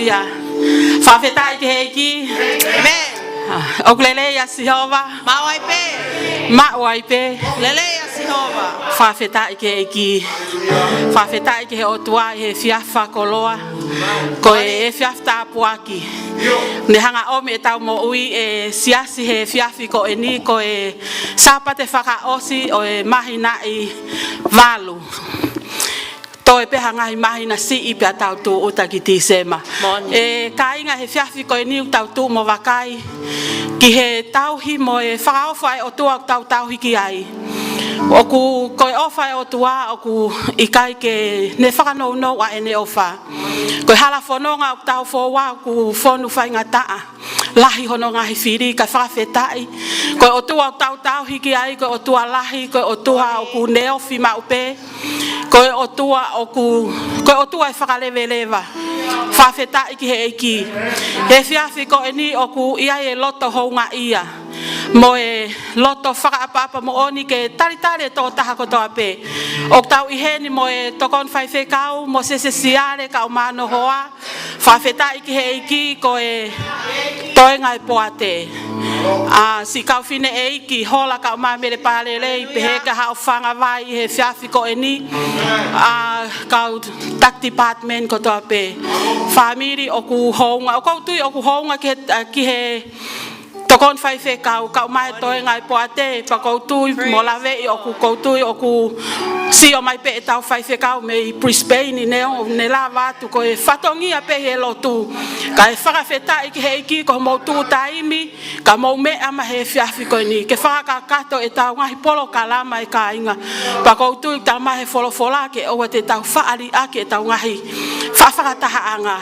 Hallelujah. Fafetai keiki. Amen. Oglele ya Sihova. Mawaipe. Lele ya Sihova. Fafetai keiki. Fafetai ke otua he fiafa koloa. Ko e fiafta puaki. Ne hanga ome tau mo ui e siasi he fiafi ko eni ko e sapate whaka osi o e mahina I valu. Toi pe hanga I mahina si I pe tau tu uta ki tisema. E kainga he fiafi ko eni tau tu mo wakai. Ki he tauhi mo e whakaofai o tua tau tauhi ki ai. Oku koe ofai o tua oku ikai ke ne whakano no a ene ofa. Koe hala whanonga o tau whoa ku whonu whai ngataa. Lahi hono ngahi whiri ka whakawhetai. Koe o tua o tau tau hiki ai, koe o tua lahi, koe o tua oku neofi maupe. Koe o tua e whakalewelewa. Whawhetai ki he eiki. He whiawhi ko eni oku ia e loto hounga ia. Mo e loto whakaapapa mo oni ke Talitali tō taha kotoa pe. O tau iheni mo e tokon whai whekau, mo se siare ka o mano hoa. Whawhetai ki he eiki ko e toenga e poate. Si kau whine eiki hola ka o mamere palelei pehe ka hao whanga vai he whiawhi ko eni. Kau tak department kotoa pe. Whamiri oku hounga, o kautui oku hounga ki he tokon whai whekau, kau mai toe ngai poate, pa koutui mo lawe I oku koutui oku si o mai pe e tau whai whekau me I Brisbane ne la watu ko e whatongia pe he lotu. Ka e whakawhetai ki he iki ko mou tū taimi, ka mou me ama he whiawhi koe ni. Ke whakakato e tau ngahi polo ka lama e ka inga. Pa koutui tau mahe wholofola ke oa te tau whaari ake e tau ngahi whakataha anga.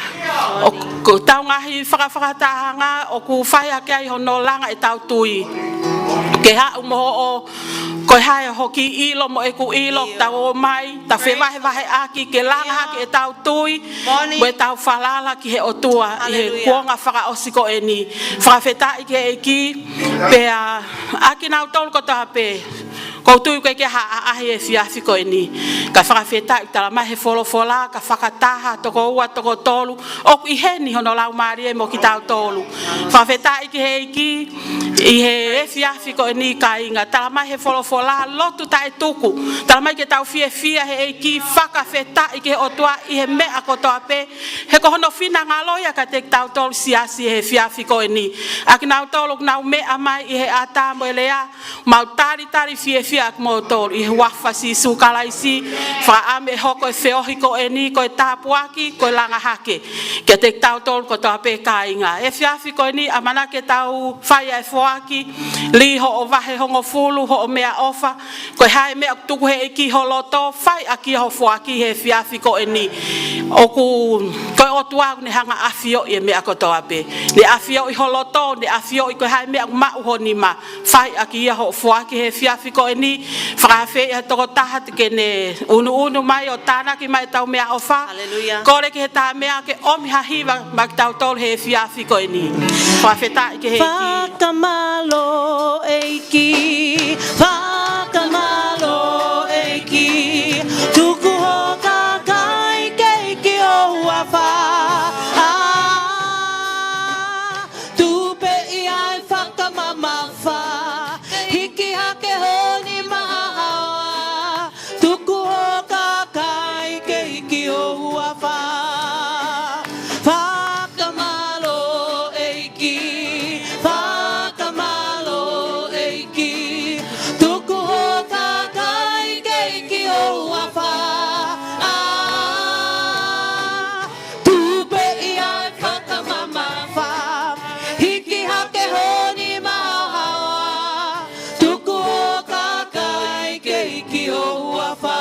O tau ngahi whakataha anga o ku whai ake ai hono langa e tau tui. Ke hau moho o koe hae hoki ilo mo e ku ilo tau o mai, ta whewahe wahe aki ke langa hake e tau tui, mo e tau whalala ki he otua, I he kuonga whaka osiko e ni. Whakawhetai ke e ki, pe aki nau tolu kotoa pe. Koutui koe ke haa ahi e whiawhi koe ni. Ka whakawhetai tala mai he wholofola, ka whakataha, toko ua, toko tolu. Oku I heni hono lau maari e mo ki tau tolu. Whakawhetai ki he iki, I he e whiawhi koe ni ka inga. Tala mai he wholofola, lotu ta e tuku. Tala mai ke tau whia he iki, whakawhetai ki he otua, I he mea kotoa pe. He ko hono whina ngaloia ka te tau tolu siasi he whiawhi koe ni. Aki nau tolu, nau mea mai I he ata mo elea, mau tari whia mo tolu I wafa si sukalaisi fa ame hoko e feohi ko eni ko e tapuaki ko langa hake ke te tau tolu ko toa pe kainga e whiawhi ko eni amana ke tau whaia e fuaki li ho o wahe hongo fulu ho o mea ofa ko hae mea tuku he iki ho loto whai aki ho fuaki he whiawhi ko eni oku ko otua ne hanga afio I mea ko toa pe ne afio I ho loto ne afio I ko hae mea mau ho nima whai aki ho fuaki he whiawhi ko eni whakawhi e toko taha te ke ne unu mai o tānaki mai tau mea ofa. Kore ke he tā mea ke omi hahiwa mak tau tolu he whiawhi koe ni. Whawhetai ke he ki. Whakamalo eiki, whakamalo eiki, tuku hoka kai keiki o huawha. Tupe I ai whakamamawha, hiki hake honi mahawa, tuku hoka kai keiki o huawha. Whakamalo eiki, whakamalo eiki, tuku hoka kai keiki o huawha. Tupe I ai whakamamawha, hiki hake honi mahawa, tuku hoka kai keiki o huawha.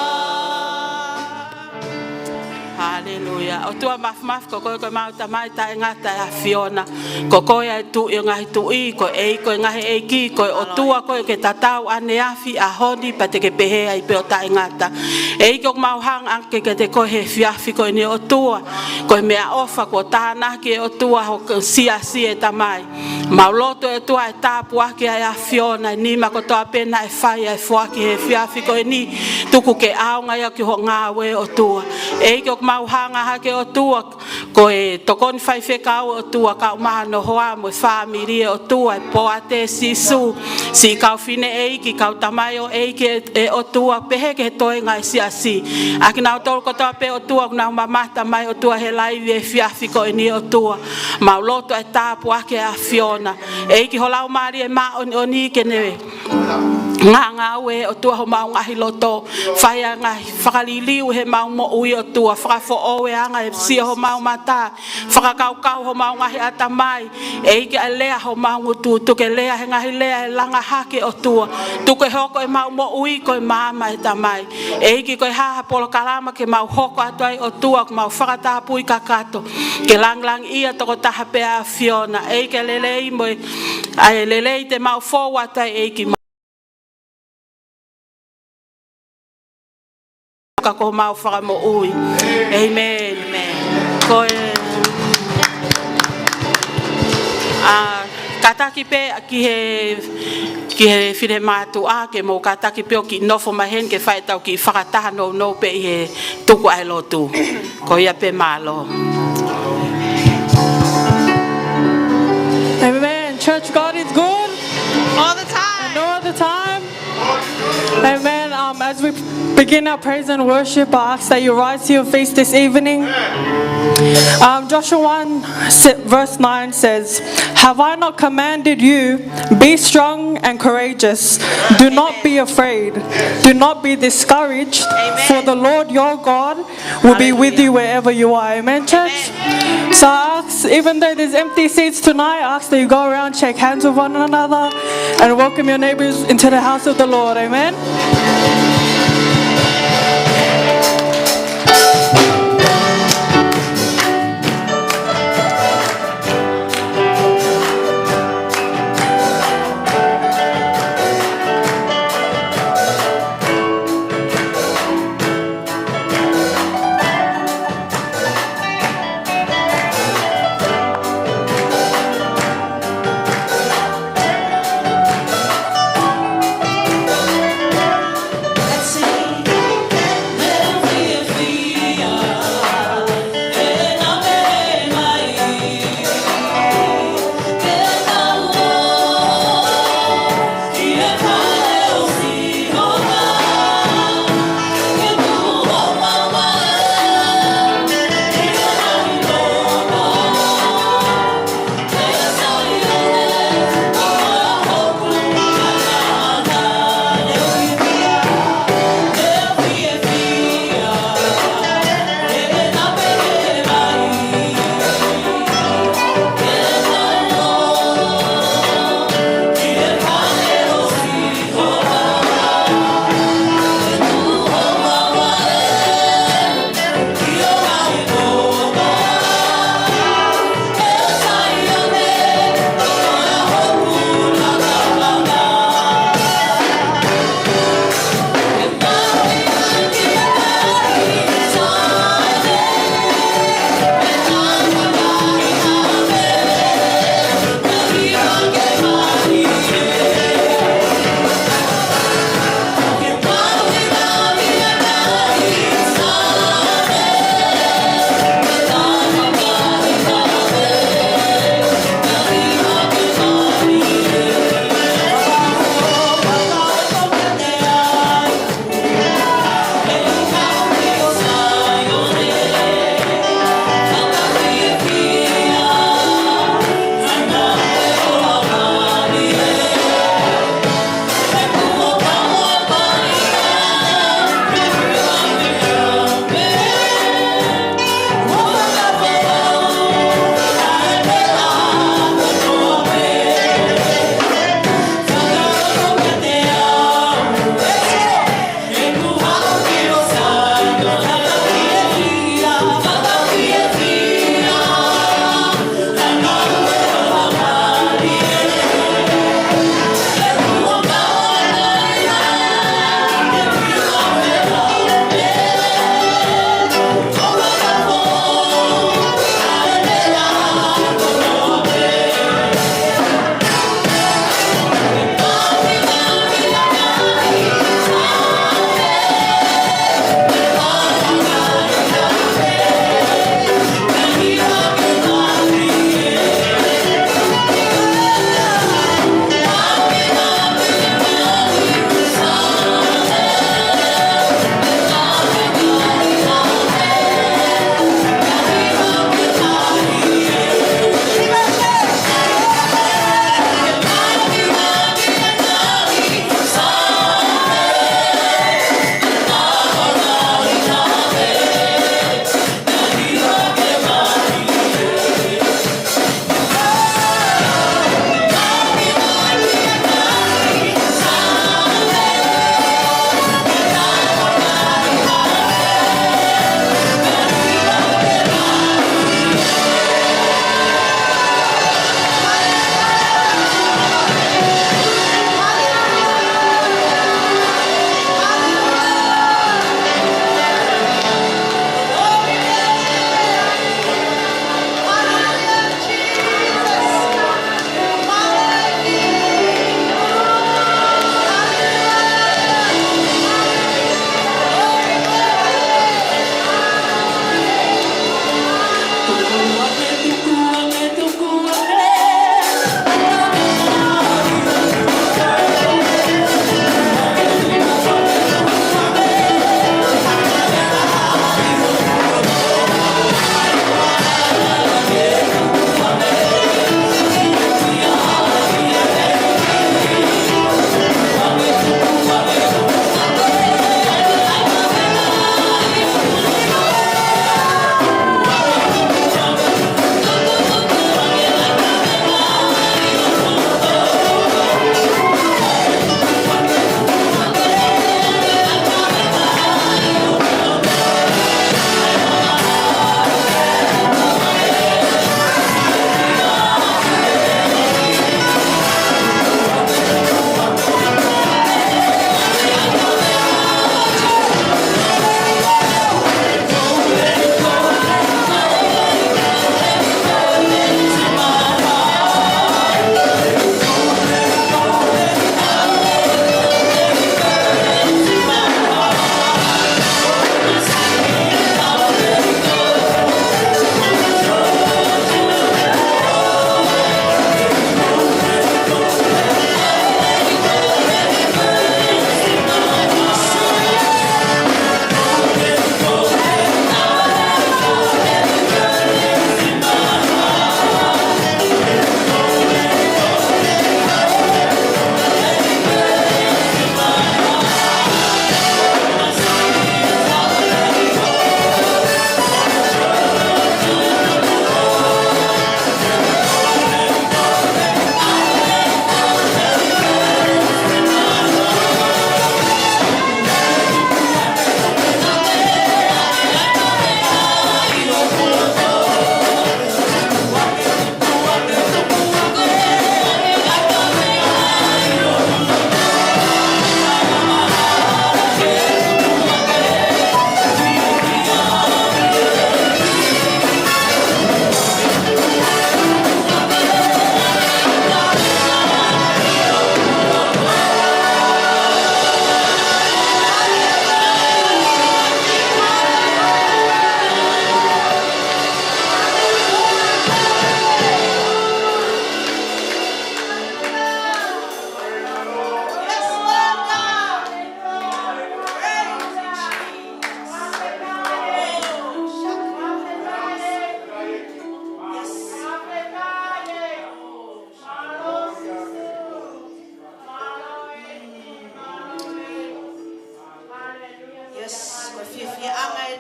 Hallelujah. O tua maf ko koe mau tamai ta ngata a Fiona. Ko koe ai tu I ngahi tu I ko e ko ngahi e ki ko o tua koe ke tatau ane afi a honi pa te ke pehe ai pe o ta ngata. E ko mau hang anke ke te koe he whiawhi ko ni o tua. Ko mea ofa ko tāna ke o tua ho sia e tamai. Mau loto e tua e tāpu ake ai a Fiona ni ma ko toa pena e whai e fuaki he whiawhi ko ni tuku ke aonga ia ki ho ngā we o tua. E ko mau hanga hake o tua ko e tokon fai whekau o tua kau maha no hoa mo whaamiri o tua po a te sisu si kau whine eiki kau tamai o eiki e o tua pehe ke toi ngai si asi aki nau tolu kotoa pe o tua nau mamata mai o tua he laivi e fiafi ko e ni o tua mau loto e tāpu ake a Fiona eiki holau maari e maa o ni ke ne ngā ue o tua ho mau ngahi loto whai a ngahi whakaliliu he mau mo ui o tua whakafo oe anga e sia ho mau mata whakakaukau ho mau ngahi atamai eiki a lea ho mau ngutu tuke lea he ngahi lea e langa hake o tua tuke hoko e mau mo ui ko e maama e tamai eiki ko e haha polo kalama ke mau hoko atuai o tua ko mau whakatapui kakato ke lang ia toko taha pea a Fiona eiki a lelei mo e lelei te mau fowa tai eiki ko mau whaka mo ui. Amen. Ko e kataki pe ki he whine mātu a ke mo kataki pe o ki nofo mahen ke whai tau ki whakataha no pe i he tuku ai lotu. Ko ia pe malo. Amen. Church, God is good. All the time. And all the time. Amen. As we begin our praise and worship, I ask that you rise to your feet this evening. Joshua 1 verse 9 says, "Have I not commanded you, be strong and courageous. Do not be afraid. Do not be discouraged, for the Lord your God will be with you wherever you are." Amen, church? So I ask, even though there's empty seats tonight, I ask that you go around, shake hands with one another, and welcome your neighbors into the house of the Lord. Amen?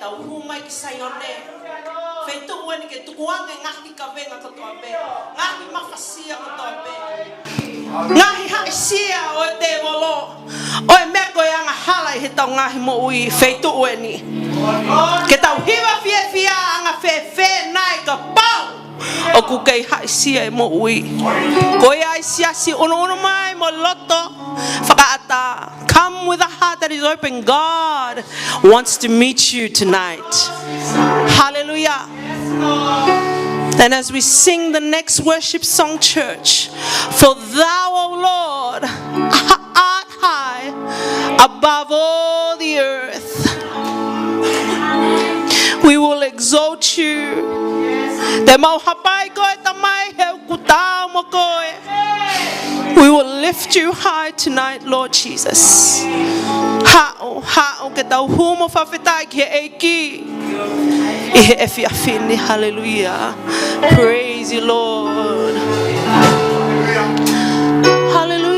tau humai ki sayone. Fetu weni ke tukuange ngaki ka venga ko tobe. Ngaki mafasia ko tobe. Ngahi haisia o te wolo. O e meko yanga hala I he tau ngahi mo ui fetu weni. Ke tau hiwa fia anga fe nai ka pau. O kukei haisia mo ui. Ko ia isia si ono mai mo loto. Whakaata. Come with a heart that is open. God wants to meet you tonight. Hallelujah. And as we sing the next worship song, church, for thou, O Lord, art high above all the earth. We will exalt you. We will lift you high tonight, Lord Jesus. Hallelujah. Praise you, Lord. Hallelujah.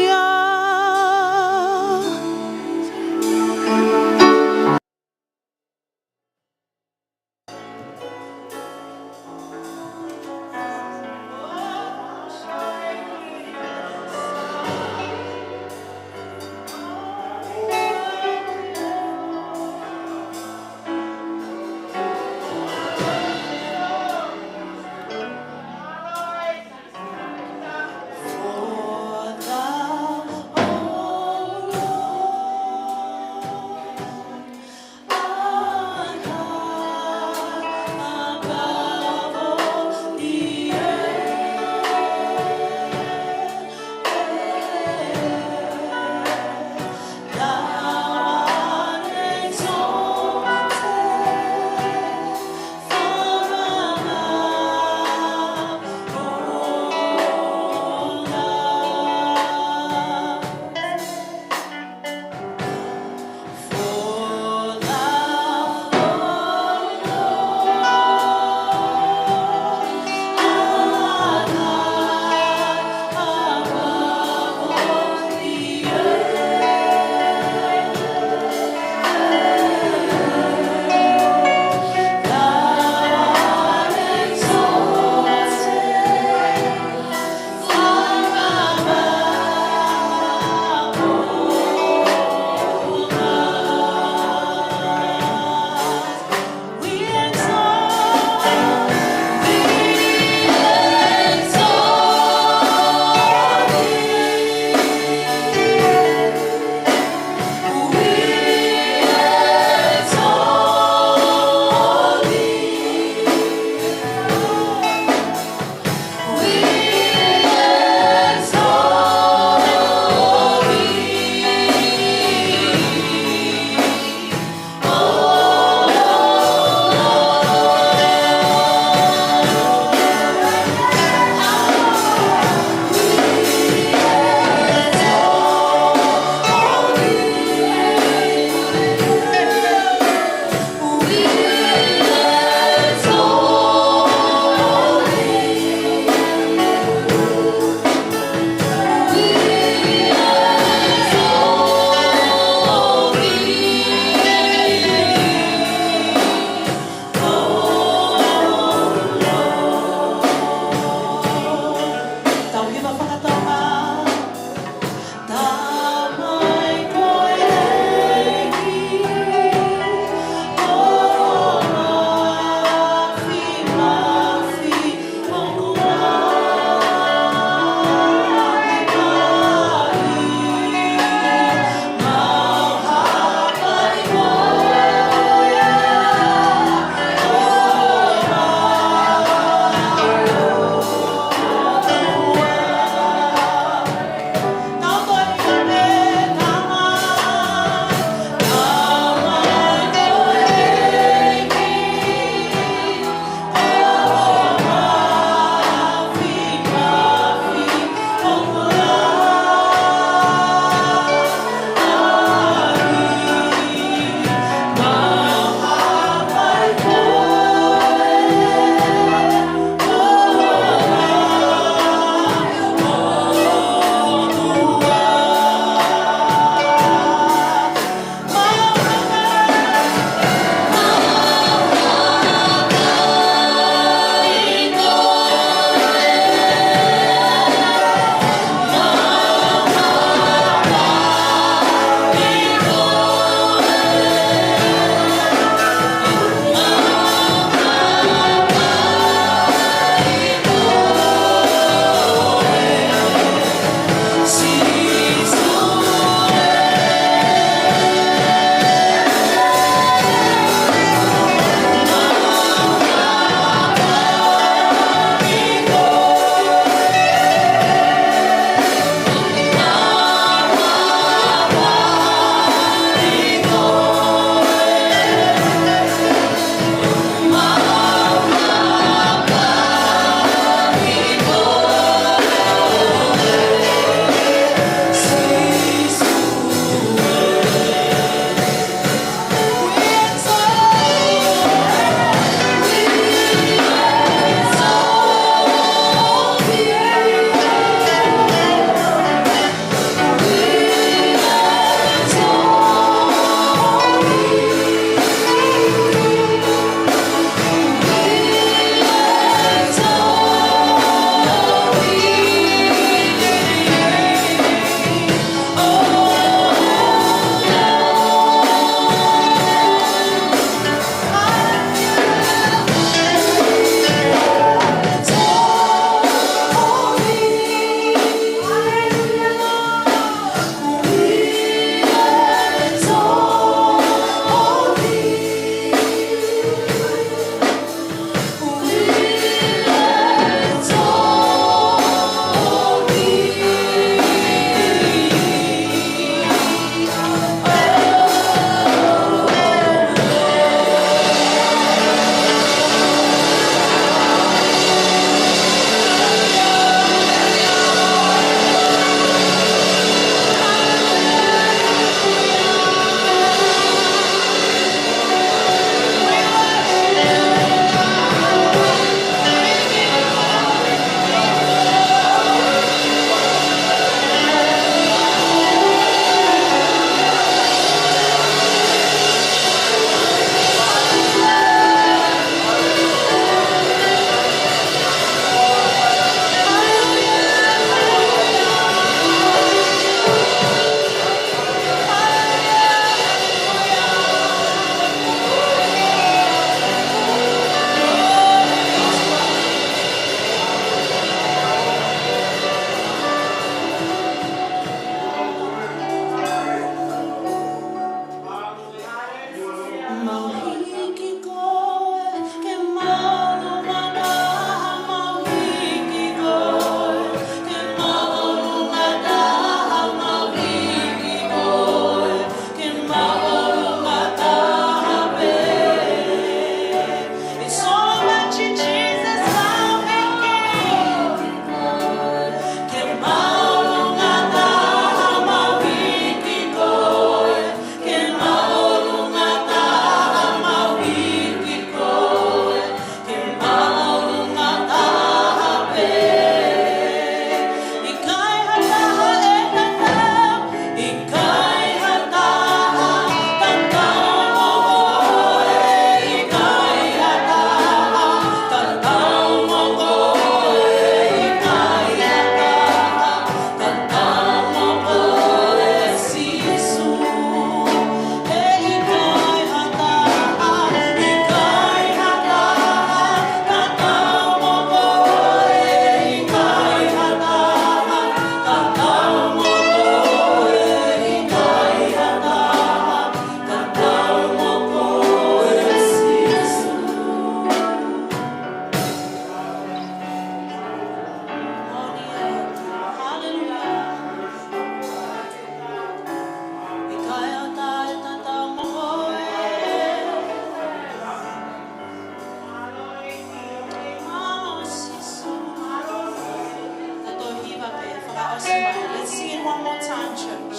Let's sing it one more time, church.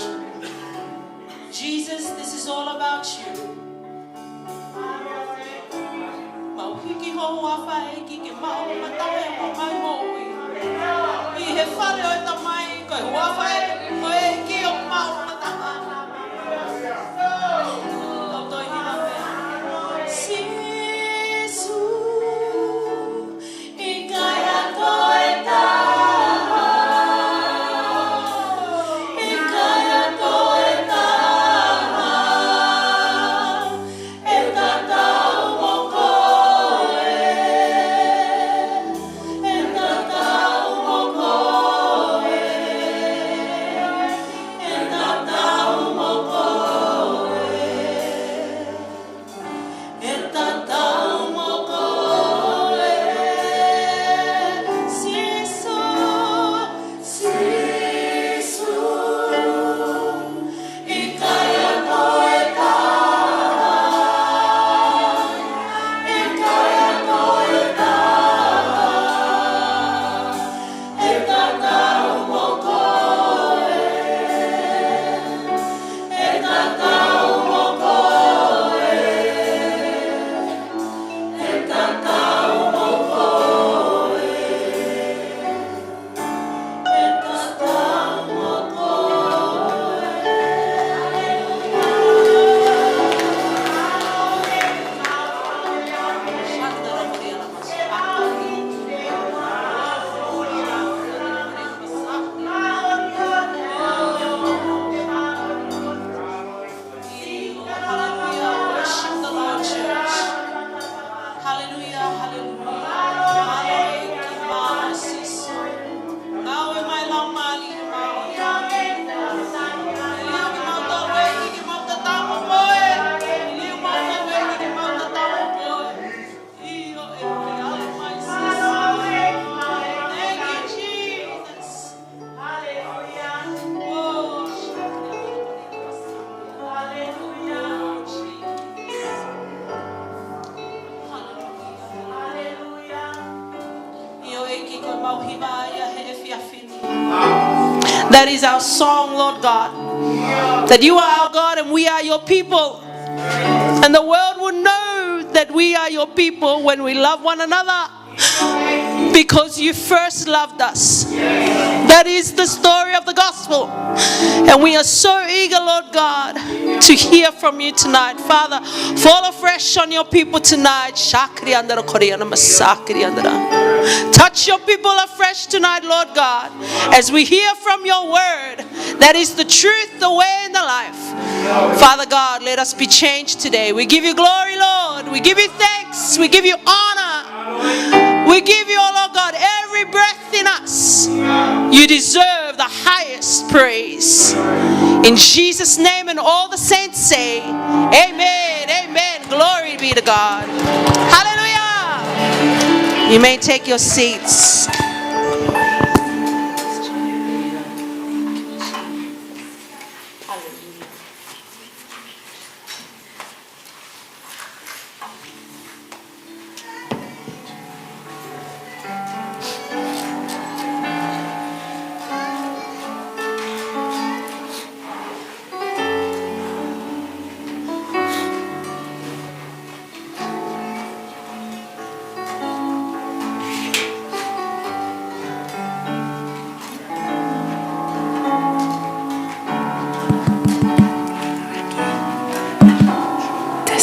Jesus, this is all about you. Mauhiki ho whawhai ki ke mau matawe mo mai mo'i. I he whare o ta mai koe whawhai o e ki o mau matawa. Tautoi hina pēr. Sisu I kai a koe ta. That is our song, Lord God. That you are our God and we are your people. And the world will know that we are your people when we love one another. Because you first loved us. That is the story of the gospel. And we are so eager, Lord God, to hear from you tonight. Father, fall afresh on your people tonight. Touch your people afresh tonight, Lord God, as we hear from your word. That is the truth, the way, and the life. Father God, let us be changed today. We give you glory, Lord. We give you thanks. We give you honor. We give you, oh Lord God, every breath in us. You deserve the highest praise. In Jesus' name, and all the saints say, amen, amen. be to God. Hallelujah. You may take your seats.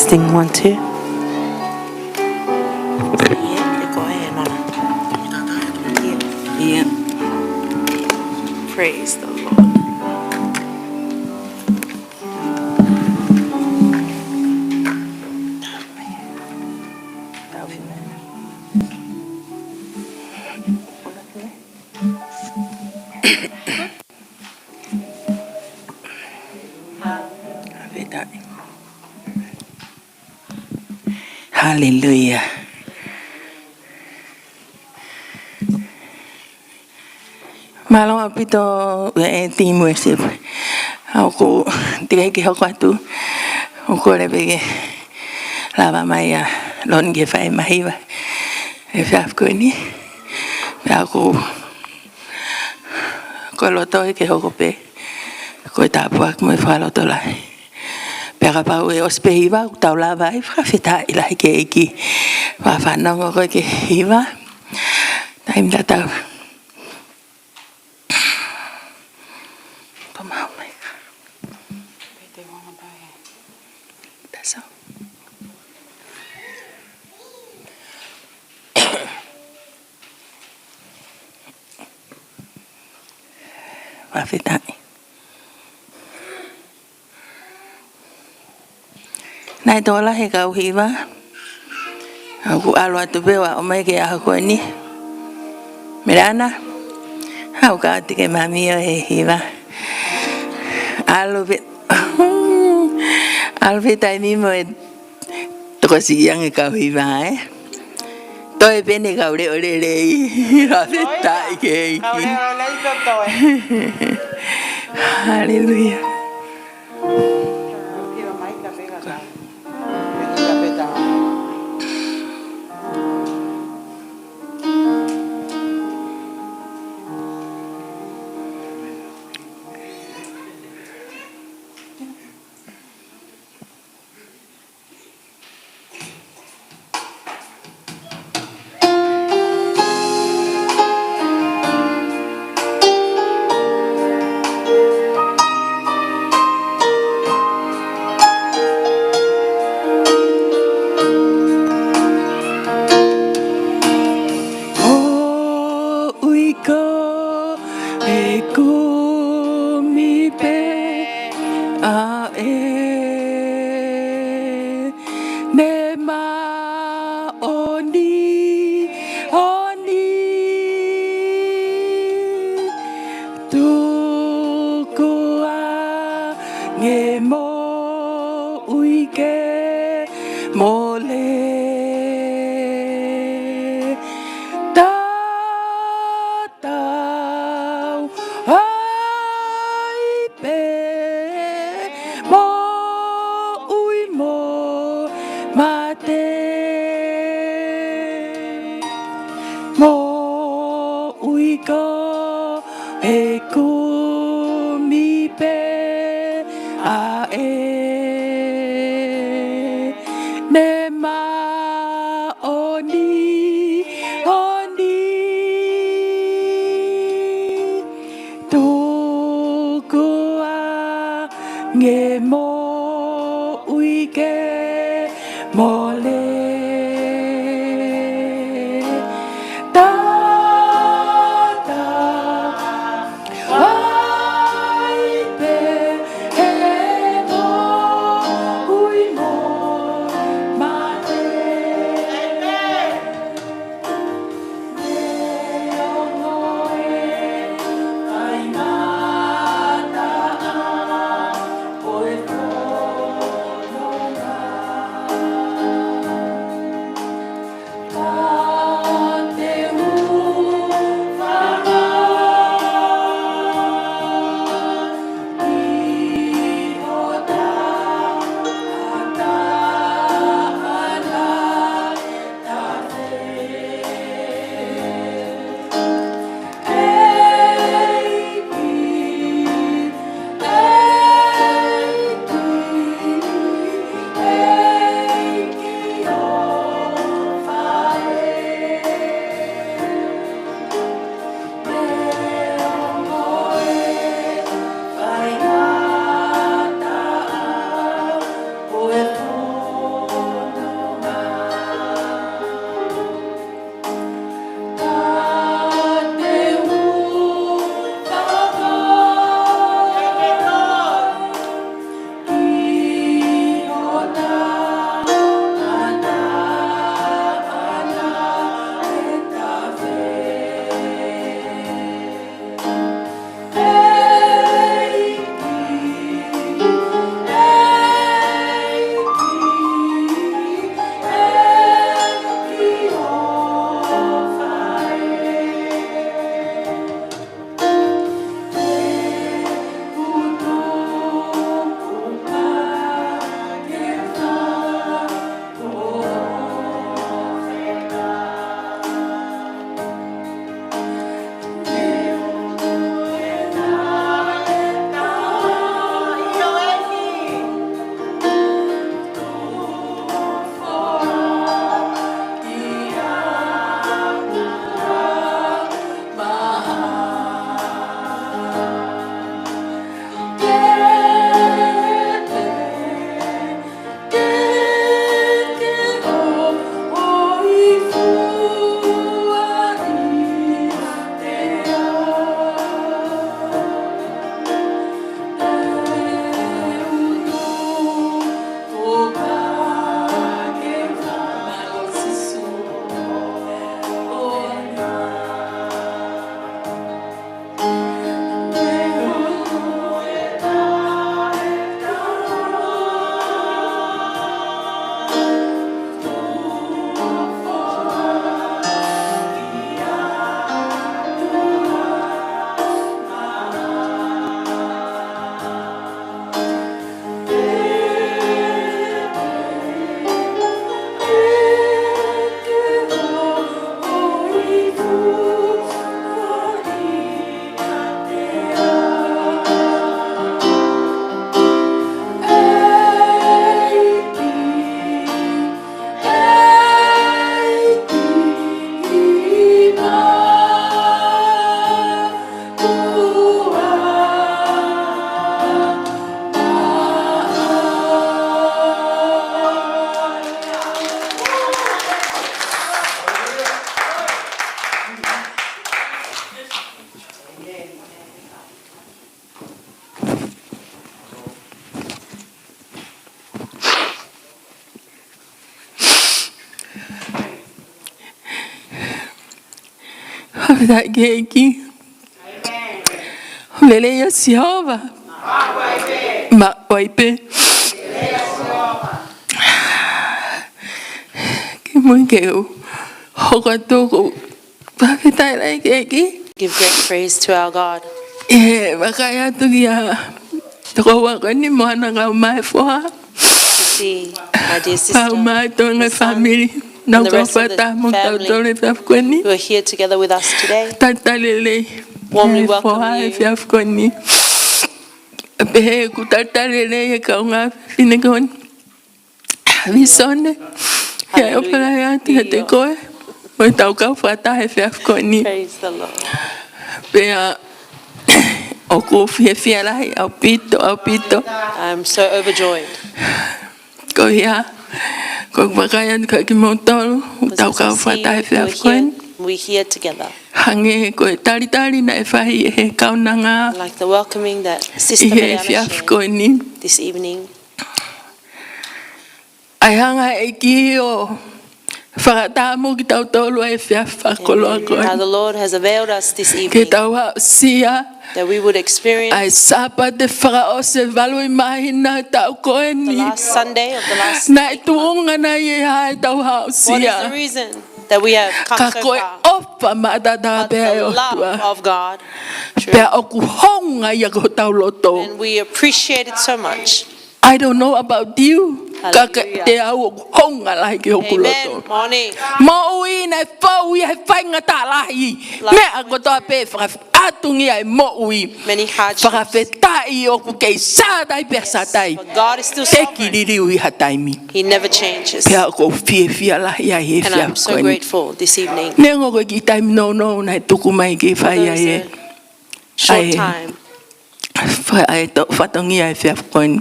Testing 1, 2. Yeah, go ahead, Nana. Yeah. Praise the Lord. Hallelujah. Malanga pito team worship. Aku tiga ke tu. Aku lebih lava maya lon ge fai mahiwa. Aku ni. Aku kalau tahu ke aku pe. Kau tak buat me falo tolai. Pera pa we ospehiva tau lava I frafeta ila ke ki. Va fa no ko ke hiva. Time da tau. Pamau mai. Pete wanga bai. That's all. Frafeta. Nai tola he kau hiva. Aku alu atu bewa o mai ke aku ni. Meleana. Aku ka tike mami o he hiva. Alu be. Alu be tai mi mo to si yang kau hiva Toi bene kau le ole le. Rafeta ke. Kau le ole to toi. Hallelujah. Whawhetai ke eki. Lele ya Jehova. Ma waipe. Ke mui keu. Hoka toko. Whawhetai lai ke eki. Give great praise to our God. Wakaya tu kia. Toko wako ni moana ngau mai foha. To see my dear sister, Pau mai tonga the son, family. and the rest of the family who are here together with us today. Tatalele. Warmly welcome you. Fiafkoni. Behe ku tatalele ka nga pinekon. Visone. Ya opera ya te koe. Mo tau ka fata he fiafkoni. Praise the Lord. Bea oku fiala au pito. I'm so overjoyed. Ko ya. Ko bakayan ka ki montol. Tau ka fata he fiafkoni. We're here together. Hange ko talitali na fahi he kaunanga. Like the welcoming that Sister Meleana shared this evening. Ai hanga eki o whakatamu ki tau tolu e whiawhakoloa koe. How the Lord has availed us this Ke evening tau sia that we would experience ai sapa te whakaose walu I mahina tau koe the ni. last Sunday of the last Na i tuunga na i hai tau hao What is the sia. reason that we have come Ka so koe far? opa maatata But pea the o love tua. of God. True. Pea oku honga ia ko tau loto. And we appreciate it so much. I don't know about you. Ka Hallelujah. te au honga lahi ki hoku loto. Amen. Morning. Mo ui nei fau I whainga tā lahi. Me a ko toa pē whakatungi ai mo ui. Many hardships. Whakawhetai o ku kei sātai pē sātai. But God is still Te sovereign. kiriri ui hataimi. He never changes. Pea ko fia lahi ai he And fia I'm so koeni. grateful this evening. Ne ngoko ki taimi no nei tuku mai ki For whai ai those e. short Ai. time. Whai ai to whatongi ai fia koeni.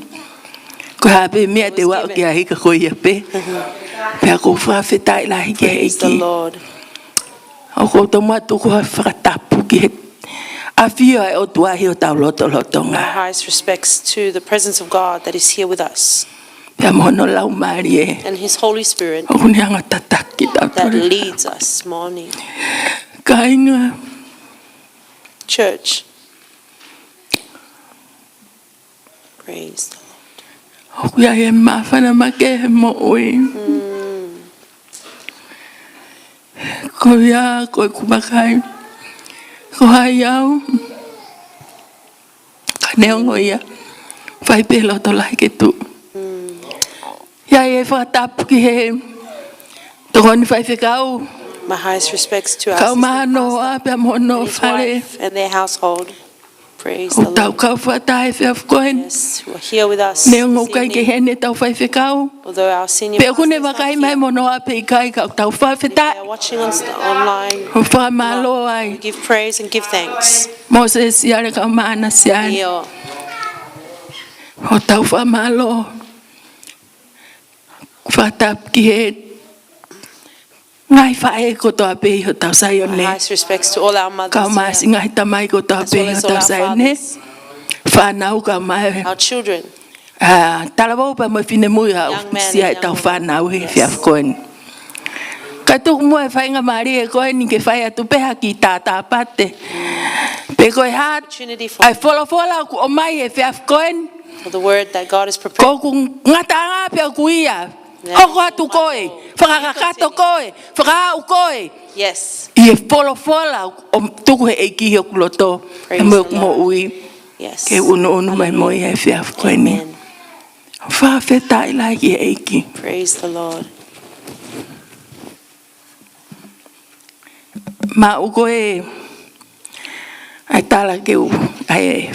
Ko hape mea te wao ki a hika ko ia pē. Pea ko whawhetai lahi ki Praise the heiki. Lord. O ko to matu ko whakatapu ki he. A whia e o tuahi o tau loto My nga. highest respects to the presence of God that is here with us Pea mohono lau maari e. and His Holy Spirit O kuni anga tataki tau that tori. leads us morning. Ka inga. Church. Praise the Lord. O kuia he mawhana make he mo ui. Ko ia ko e kumakai. Ko hai au. Ka neongo ia. Whai pē loto lahi ke tu. Ia e whakatapu ki he. Tokoni whai whekau. My highest respects to our Kau sister mahano a pia mohono and his whare. wife and their household. Praise O the tau Lord. kau whatahe whiawhkoen. Yes, who are here with us Neongo this kai ke evening. hene tau whai whekau. Although our senior Pe pastor kune is not wakai mai here, mono a pe kai kau tau if they whawhetai. are watching online, O whamalo ai. we give praise and give thanks. Moses iare kau maana sian. Here, O tau whamalo. Whatap ki he. Ngai whae ko toa pe ho tau sai o my ne. highest respects to all our Kau mothers maasi here, ngai tamai ko toa as pe well ho as all tau our sai ne. fathers, Whanau kau mai. our children. Tarawau pa mo fine mui ha Young man sia and e tau young whanau he woman. whiawhkoen. Ka tuku mua e whainga maari e koe ni ke whai atu peha ki tātā pate. Pe koe hat, Opportunity for ai whola ku o mai e whiawhkoen. the word that God is preparing. Ko ku ngata ngā pia ku ia. Hoko atu koe, whakakato koe, whakau koe. Yes, I e whola o tuku he eiki o kuloto. E Praise mo the mo Lord. ui. yes. Ke unu mai mo i e whiawhkoen ni. Amen. Whawhetai lai ki e eiki. Praise the Lord. Ma uko e ai tala ke u ai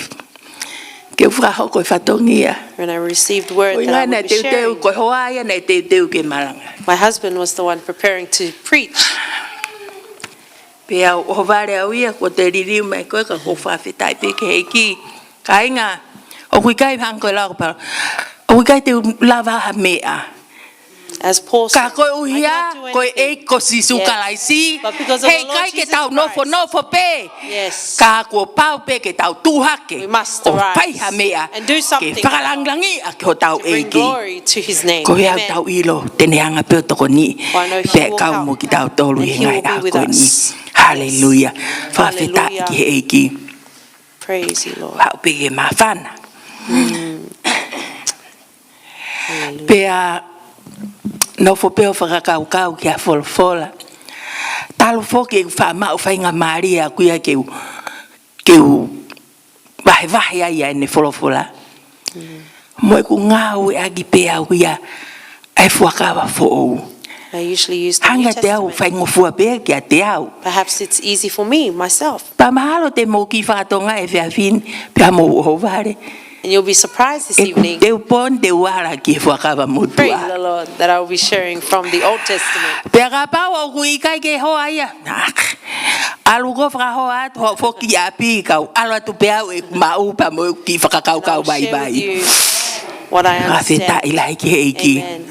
ke whakaho koe whatongia. When I received word Koe that I ngā nei would be teu teu sharing, koe hoaia nei teu teu ke Malanga. my husband was the one preparing to preach. Pea o vare au ia ko te ririu mai koe ka ko whawhetai pe ke heiki. Ka inga o kui kai hang koe lau pa. O kui kai te lava ha mea. As Paul Ka said, koe I uhia cannot do koe anything. e ko sisu Yes. kalaisi. But because of Hei the Lord kai ke Jesus tau Christ. nofo pe. Yes. Ka ko pau pe ke tau tuhake. We must O arise pai ha mea. and do something Ke whakalangangi a ko tau to bring eiki. glory to His name. Ko hea Amen. tau ilo tene anga pe toko ni. For I know He Pe will kau help mo ki tau tolu and e He ngai will be a with koe ni. us. Hallelujah. Whawheta ki he eki. Praise you, Lord. Whaupe ma whana. Pea no fo peo whakakau kia wholofola. Talo fo ke whamau whainga Maria kuia ke wahe ai ene wholofola. Moe ku ngāu e agi pea uia ai whakawa fo. I usually use the New Testament. Perhaps it's easy for me, myself. And you'll be surprised this evening. Praise the Lord that I will be sharing from the Old Testament. What I understand. Amen.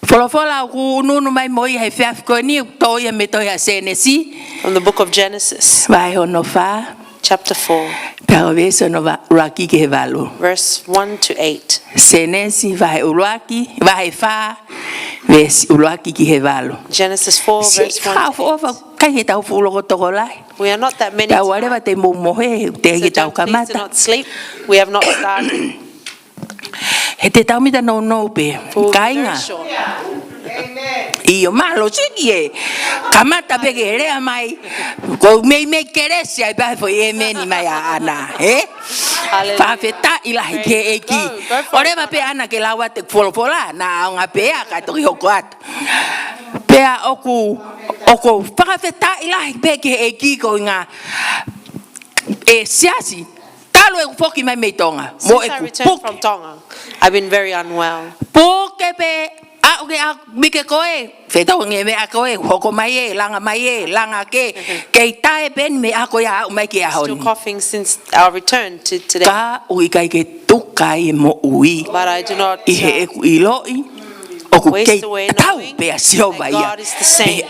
From the book of Genesis, chapter 4, verse 1 to 8. Genesis 4, verse 1 to 8. We are not that many tonight, so please do not sleep. We have not started. Io malo sikie kamata pegere mai ko me keresi ai pa foi emeni mai ana fa feta ilahi ke eki ore va pe ana ke lawa te folofola na nga pe ka to yokwat pe oku fa feta ilahi pe ke eki ko nga siasi talo e foki mai me tonga mo e from Tonga. I've been very unwell. Mike koe feta ngeme akoe hoko mai langa ke tae ben me akoya mai ke ahon. Still coughing since our return to today. Ka ui kai ke tukai mo ui. But I do not waste away knowing that God is the same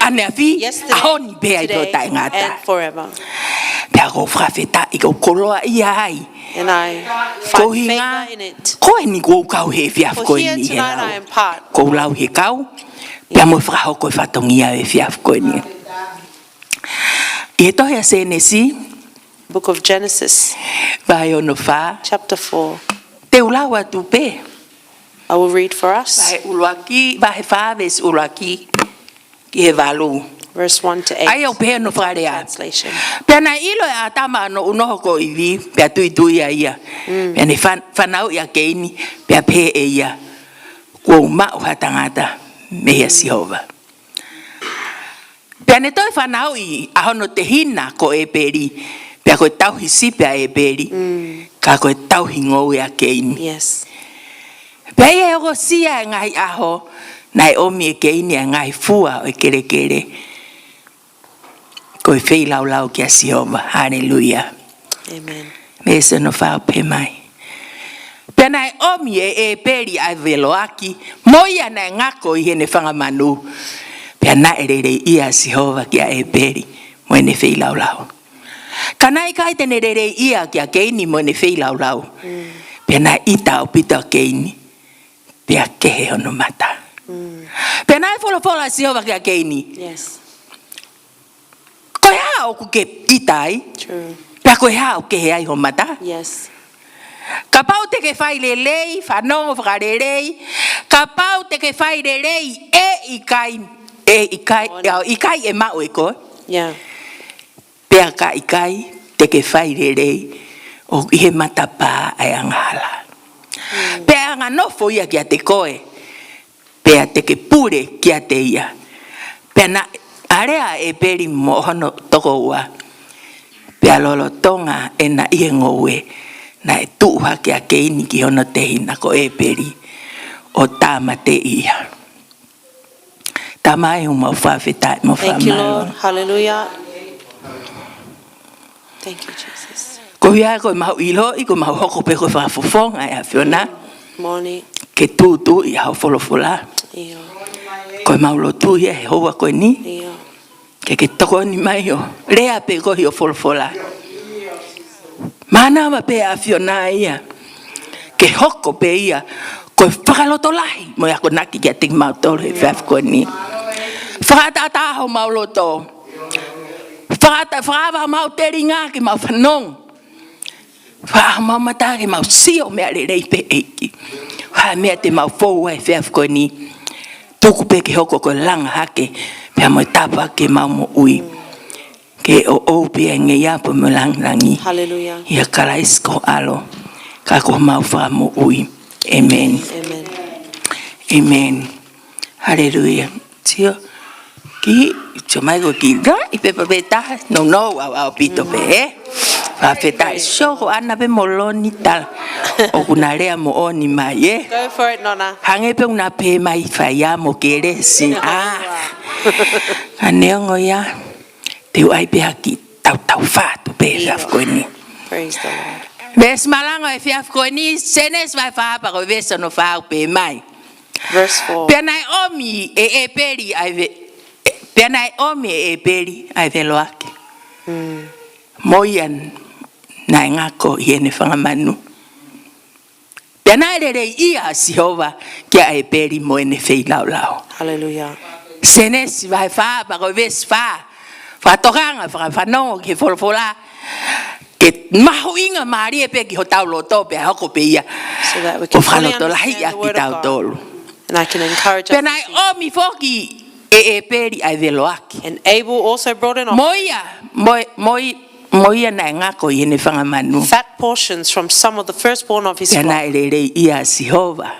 yesterday, today, and forever. And I find favor in it. For here tonight I am part. Book of Genesis, chapter 4. I will read for us. Verse 1 to 8. Translation. Pena ilo ya tama no unohoko ivi pea tui ia. Pena fanau ya keini pea pe ia. Kwa umau hatangata mea Sihova. Pena toi fanau I ahono te hina ko e peri. Pea koe tau hisipea e peri. Ka koe tau hingou ya keini. Yes. Pea ia oko sia ngai aho. Nai omi e keini ngai fua o kere kere. Koe fei lau kia Sihova. Hallelujah. Amen. Mesa no whao pe mai. Pena omi e peri ai veloaki. Moia na ngako I hene whanga manu. Pena erere ia Sihova kia e peri. Moene fei lau. Kana kai tene rere ia kia keini moene fei lau. Pena ita o pita keini. Pea kehe ono mata. Pena e fola Sihova kia keini. Yes. Koe hao ku ke itai. True. Pea koe hao ke he ai ho mata. Yes. Ka pau te ke whai lelei, whanongo whakarelei. Ka pau te ke whai lelei ikai e mau e koe. Yeah. Pea ka ikai te ke whai lelei o ihe matapa ai angala. Pea anga nofo ia kia te koe. Pea te ke pure kia te ia. Pea na area e peri mo hono toko ua. Pea lolo tonga e na ie ngowe. Na e tuha kia keini ki hono te hina ko e peri. O tama te ia. Tama e uma whawheta mo whamau. Thank you, Lord. Hallelujah. Thank you, Jesus. Ko hia koe mahu ilo I ko mahu hoko pe koe whafofonga e a whiona. Morning. Ke tūtu I hau wholofola. Iyo. Koe maulo tu hia he hoa koe ni. Iyo. Ke toko ni mai o. Rea pe koe o wholofola. Mana ma pe a whiona ia. Ke hoko pe ia. Koe whakaloto lahi. Mo ia ko naki kia ting mautoro he whaf koe ni. Whakatata ho mauloto. Whāwa mau te ringa ki mau whanong. Wha mau mata ki mau sio mea le reipe eiki. Ha mea te mau fōu e whiaf koe ni. Tuku pe ki hoko koe langa hake. Pea mo tapa ke mau mo ui. Ke o pia nge iapo mo langlangi. Hallelujah. Ia karaisko alo. Ka ko mau wha mo ui. Amen. Amen. Amen. Hallelujah. Tio. Ki, mai ko ki rai pepa beta. No, au pito pe, Fa feta shoko ana pe moloni tal. O kuna rea mo oni mai, Go for it, Nona. Hange pe una pe mai faya mo kere si. Aneongo ya. Te ai pe aki tau fa tu pe raf ko ni. Praise the Lord. Ves malanga e fiaf ko ni senes vai fa pa ko veso no fa pe mai. Verse 4. Pe nai omi e peri ai ve. Pena omi e peri ai veloaki. Moian na ngako iene whangamanu. Pena ere ia Jehova kia e peri mo ene whei lau. Hallelujah. Senesi vai wha, bako ves wha. Whatokanga whanongo ke wholofola. Ke mahu inga maari e pe ki ho tau loto pe hoko pe ia. So that we can fully understand Ia the ki word tau of tolu. God. And I can encourage us Pena to see. omi foki e peri ai veloaki. And Abel also brought an Moia na ngako iene whangamanu. fat portions from some of the firstborn of his Pena flock. ere ia Jehova.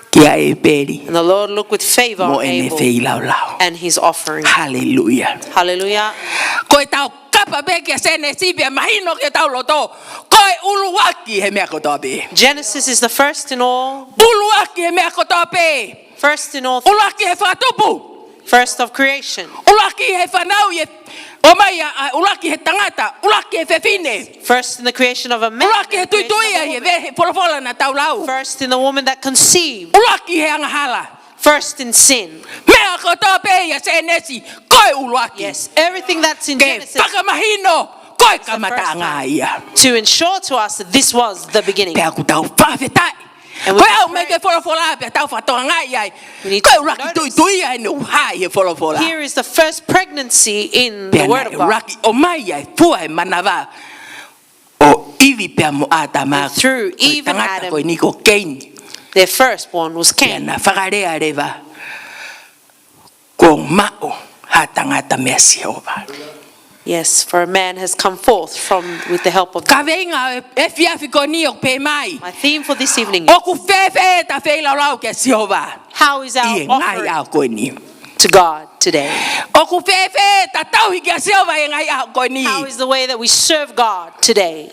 Kia e peri. And the Lord looked with favor Mo on ene Abel whei lau. and his offering. Hallelujah. Hallelujah. Koe tau kapa be kia sene sibia mahino kia tau loto. Koe uluaki he mea kotoa pe. Genesis is the first in all. Uluaki he mea kotoa pe. First in all. Uluaki he whatupu. First of creation. Ulaki he whanau ye. O mai ulaki he tangata. Ulaki he whewhine. First in the creation of a man. Ulaki he and the creation tuituia of a ye woman. vehe polofola na tau lau. First in the woman that conceived. Ulaki he angahala. First in sin. Mea kotoa pe ya senesi. Koe uluaki. Yes, everything that's in Ke Genesis whakamahino. Koe the kamata first anga time. ia. to ensure to us that this was the beginning. Pea ku tau whawhetai. And we Koe au pray- meke wholofola pea tau whatoa ngai ai. We need Koe to ulaki notice. tuituia he uhai he wholofola. Here is the first pregnancy in the Pea Word na of God. ulaki o mai ai pua he manawa. O iwi pea mo atama. And through Eve and Tangata Adam, koe niko keini. Their firstborn was Pea Cain. na whakarea rewa. Ko mao ha tangata mea Jehova. Yes, for a man has come forth with the help of Ka God. veinga e fiafi ko ni o pe mai. My theme for this evening is O ku fefe ta fei lau lau ke Jehova. how is our Ie ngai offering au koe ni. to God today? O ku fefe ta tauhi ke Jehova e ngai au koe ni. How is the way that we serve God today?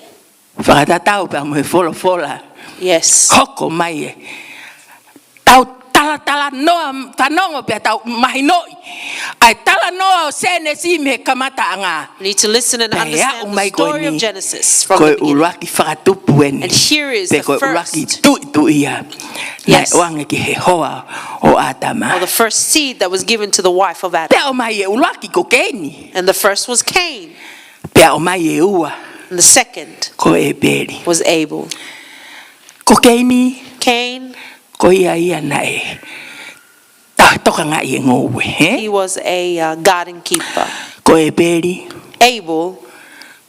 Whakatatau pea mo he wholofola. Yes. Hoko mai e. Tau tala noa whanongo pea tau mahinoi. Ai tala noa o sene si me kamata anga. We need to listen and Pea understand the umai koe story of ni. Genesis from Koe the beginning. uruaki whakatupu eni. And here is Pe the koe uruaki first, tu ia. Yes. Nai oange ki he hoa o or Atama. the first seed that was given to the wife of Adam. Pea o mai e uruaki ko keni. And the first was Cain. Pea o mai e ua And the second ko e peri. was Abel. Ko keni Cain, ko ia na e. Ta toka nga i e ngowe. he was a garden keeper. Ko e peri. Abel,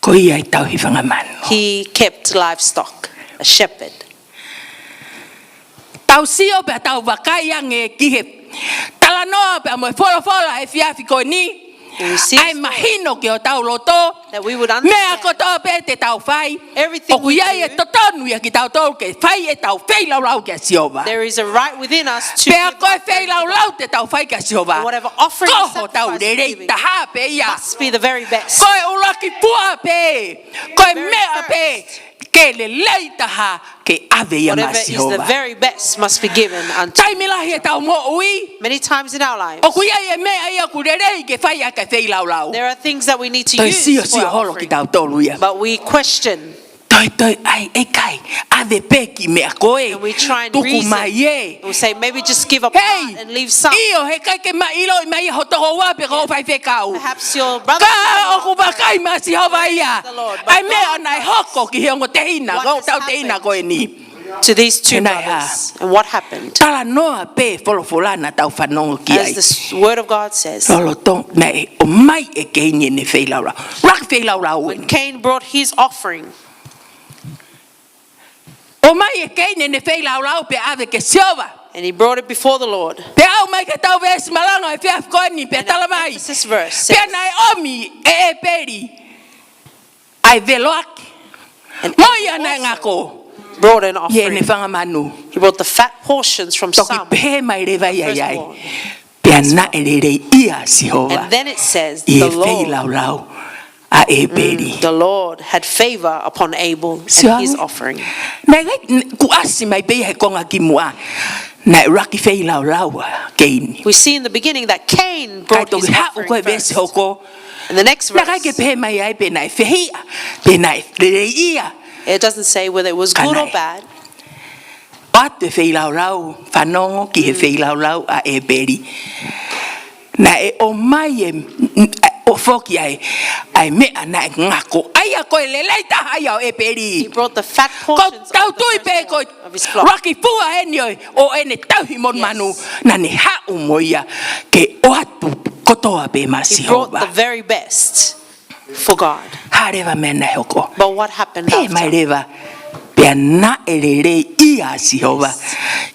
Ko ia i tau hi whangamanu. he kept livestock, a shepherd. Tau sio pea tau wakai ange ki he. Tala noa pea mo e wholofola e fiafi ko ni. And we see Ai mahino ki o tau loto. that we would Mea understand ko tau pe te tau whai. everything O ku we iai e do. totonu ia ki tau tau ke whai e tau whai lau lau ke Jehova. There is a right within us to Pea give koe offering whai to lau God. lau te tau whai ke Jehova. And whatever offering or Koho tau sacrifice we're rerei giving taha pe ia. must be the very best. Koe ulaki pua pe. Koe Very mea pe. Ke le lei taha ke ave ia ma Whatever is the Jehova. very best must be given unto. Taimilahi e tau mo ui. Many times in our lives, O ku iai e mea ia ku rerei ke whai a ke whai lau lau. there are things that we need to Toi use sio for sio our holo ki offering, tau tolu ia. but we question Toi ai e kai ave peki mea koe. and we try and Tuku reason. mai e. And we say maybe just give a Hey, part and leave some. io he kai ke mai ilo i mai hotoho wa pe ko fai fe kau. Perhaps your brother. Ka o ku ba kai ma si hova ia. The Lord, but Ai mea God nai hoko ki he ngo te ina, what ko has tau te ina happened? koe ni. to these two brothers. And what happened? Tala noa pe folofolana tau whanongo ki ai. As the word of God says, Lolotong na e o mai e keini ne whailaura. Rak whailaura when uen. Cain brought his offering, O mai e keini ne whailaura pe ave ke siova. and he brought it before the Lord. Pe au mai ke tau ves malanga e whiaf koini pe tala mai. This verse Pe says, nai omi e peri. Ai veloaki. and Moi ana ngako. brought an Ye ne offering. whanga manu. He brought the fat portions from Toki some. pe mai rewa iai ai. Firstborn. Pe ana e rei ia sihova. And then it says, I the e Lord, whailaurau a e peri. the Lord had favor upon Abel and Siang. his offering. Nai ku asi mai pe he konga ki mua. Nai raki whailaurau keini. We see in the beginning that Cain Kai brought his toki ha offering koe vese first. hoko. And the next Na kai ke verse, pe mai ai pe nai whehia. Pe nai rei ia. it doesn't say whether it was good or Kanai. bad. O te whailaurau whanongo ki he whailaurau a e peri. Na e o mai e o whoki ai mea na e ngako. Ai a koe lelei taha ai au e He peri. brought the fat Ko portions tau of the tui pe ko firstborn of his flock. raki pua e ni oi o e ne tauhi mon manu na ne hau moia ke o atu kotoa pe He masihova. brought the very best for God. Harewa mena hoko. But what happened Pe mai after? rewa pea na e rere ia sihova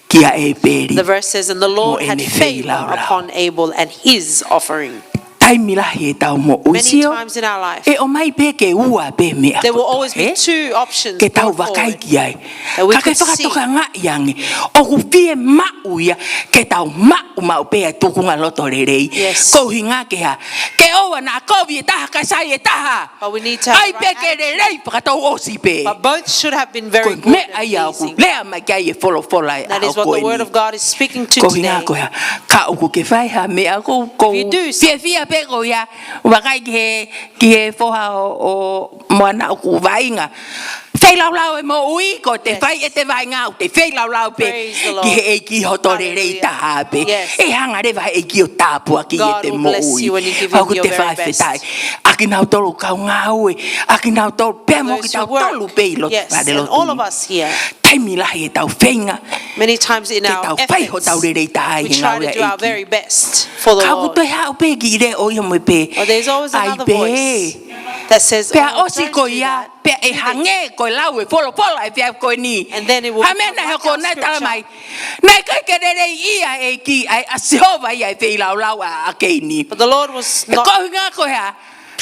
kia e peri. The verse says, and the Lord Mo had ene favor whailaurau. upon Abel and his offering. Taimilahi e tau mo Many uisio. times in our life, E o mai pe ke ua pe mea there will kotoa, always be two options ke tau brought wakai forward. ki ai. That we Ka ke could see. whakatoka ngā iangi. O ku pie mau ia, ke tau mau pe e tukunga loto rerei. Yes. Kou hinga ke ha. Ke oa na kovi e taha, ka sai e taha. But we need to have Ai the pe right ke attitude. rerei whakatau osi pe. But both should have been very Ko good me and ai au ku pleasing. lea mai kai e wholofola e That au is what koe the word ni. of God is speaking to Ko hinga today. ko ha. Ka uku ke whai ha mea ko If you do so- fia pe ko ia. Wakai ki he whoha o moana o ku vainga. Whailau e mo ui ko te Yes. whai e te vainga o te whailau pe Praise the Lord. ki he eki hotore rei Hallelujah. taha pe. Yes. E hanga rewa e ki o tāpua ki e God te will mo bless ui. you when you give him Hau your te very whai best. whetai. Aki nau tolu kau ngā ue. Aki nau tolu pēr mo ki Those who tau work. tolu pe i lotu Yes, whare and all of us here, Taimi lahi e tau whenga. many times in Ke our tau whai ho tau efforts, rerei taha we i try ngā to do our eki. very best for the Ka Lord. kuto hau pe ki re o ia mo pe. But there's always Ai another pe. voice that says, Pea oh, osi don't ko do ia, that. pea e hange ko lau e polo e pia ko ni. And then it will Amen become na like ko our na tala scripture. mai. Na kai ke re ia e ki ai a Jehova ia e pe lau a ke ni. But the Lord was Ko not, nga ko ha.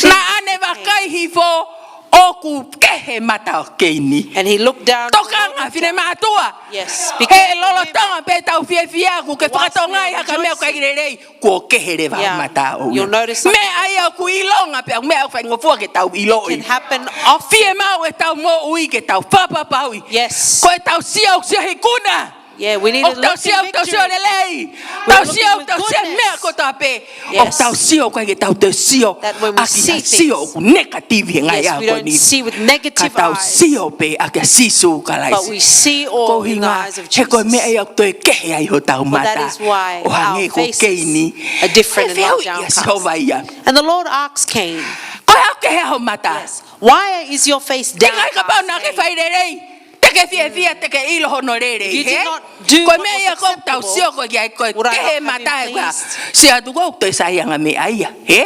Na ane wa kai hi fo o ku kehe mata o ke ni. and he looked down. Tokanga fine matua. Yes, He because lolo tanga pe tau fia ku ke whakatonga ia ka mea kai rerei ko kehe re wa Yeah, mata o. you'll notice Me something ai au ku ilonga pe me au whai ngofua ke tau ilo can happen off. Fie mau e tau mo ui ke tau papapaui. Yes. Ko e tau sia hikuna. Yeah, we need O to tau look sia in tau victory. sia lelei. We're Tau looking sia with tau sia goodness. mea ko tape. O Yes. tau sia ko ke tau te sia. That when we Aki see a sia things, ku negative ngai yes, a we ko don't ni. see with Ka negative tau eyes, sia pe aki sisu ka lai. but we see all in the eyes of He ko mea Jesus. ia to e kehe ai ho tau But mata. that is why O hange our ko faces keini. are different and He not feo ia downcast. Jehova ia. And the Lord asked Cain, Ko au kehe ho mata. yes, why is your face Te kai ka pau na ke downcast? whai rerei. Te ke fia te ke ilo hono rerei. You did he? not do Ko what me was ia ko tau acceptable. sio ko ia ko Would I ke not have mata been ko. pleased? Si atu ko to sayanga me aia. He?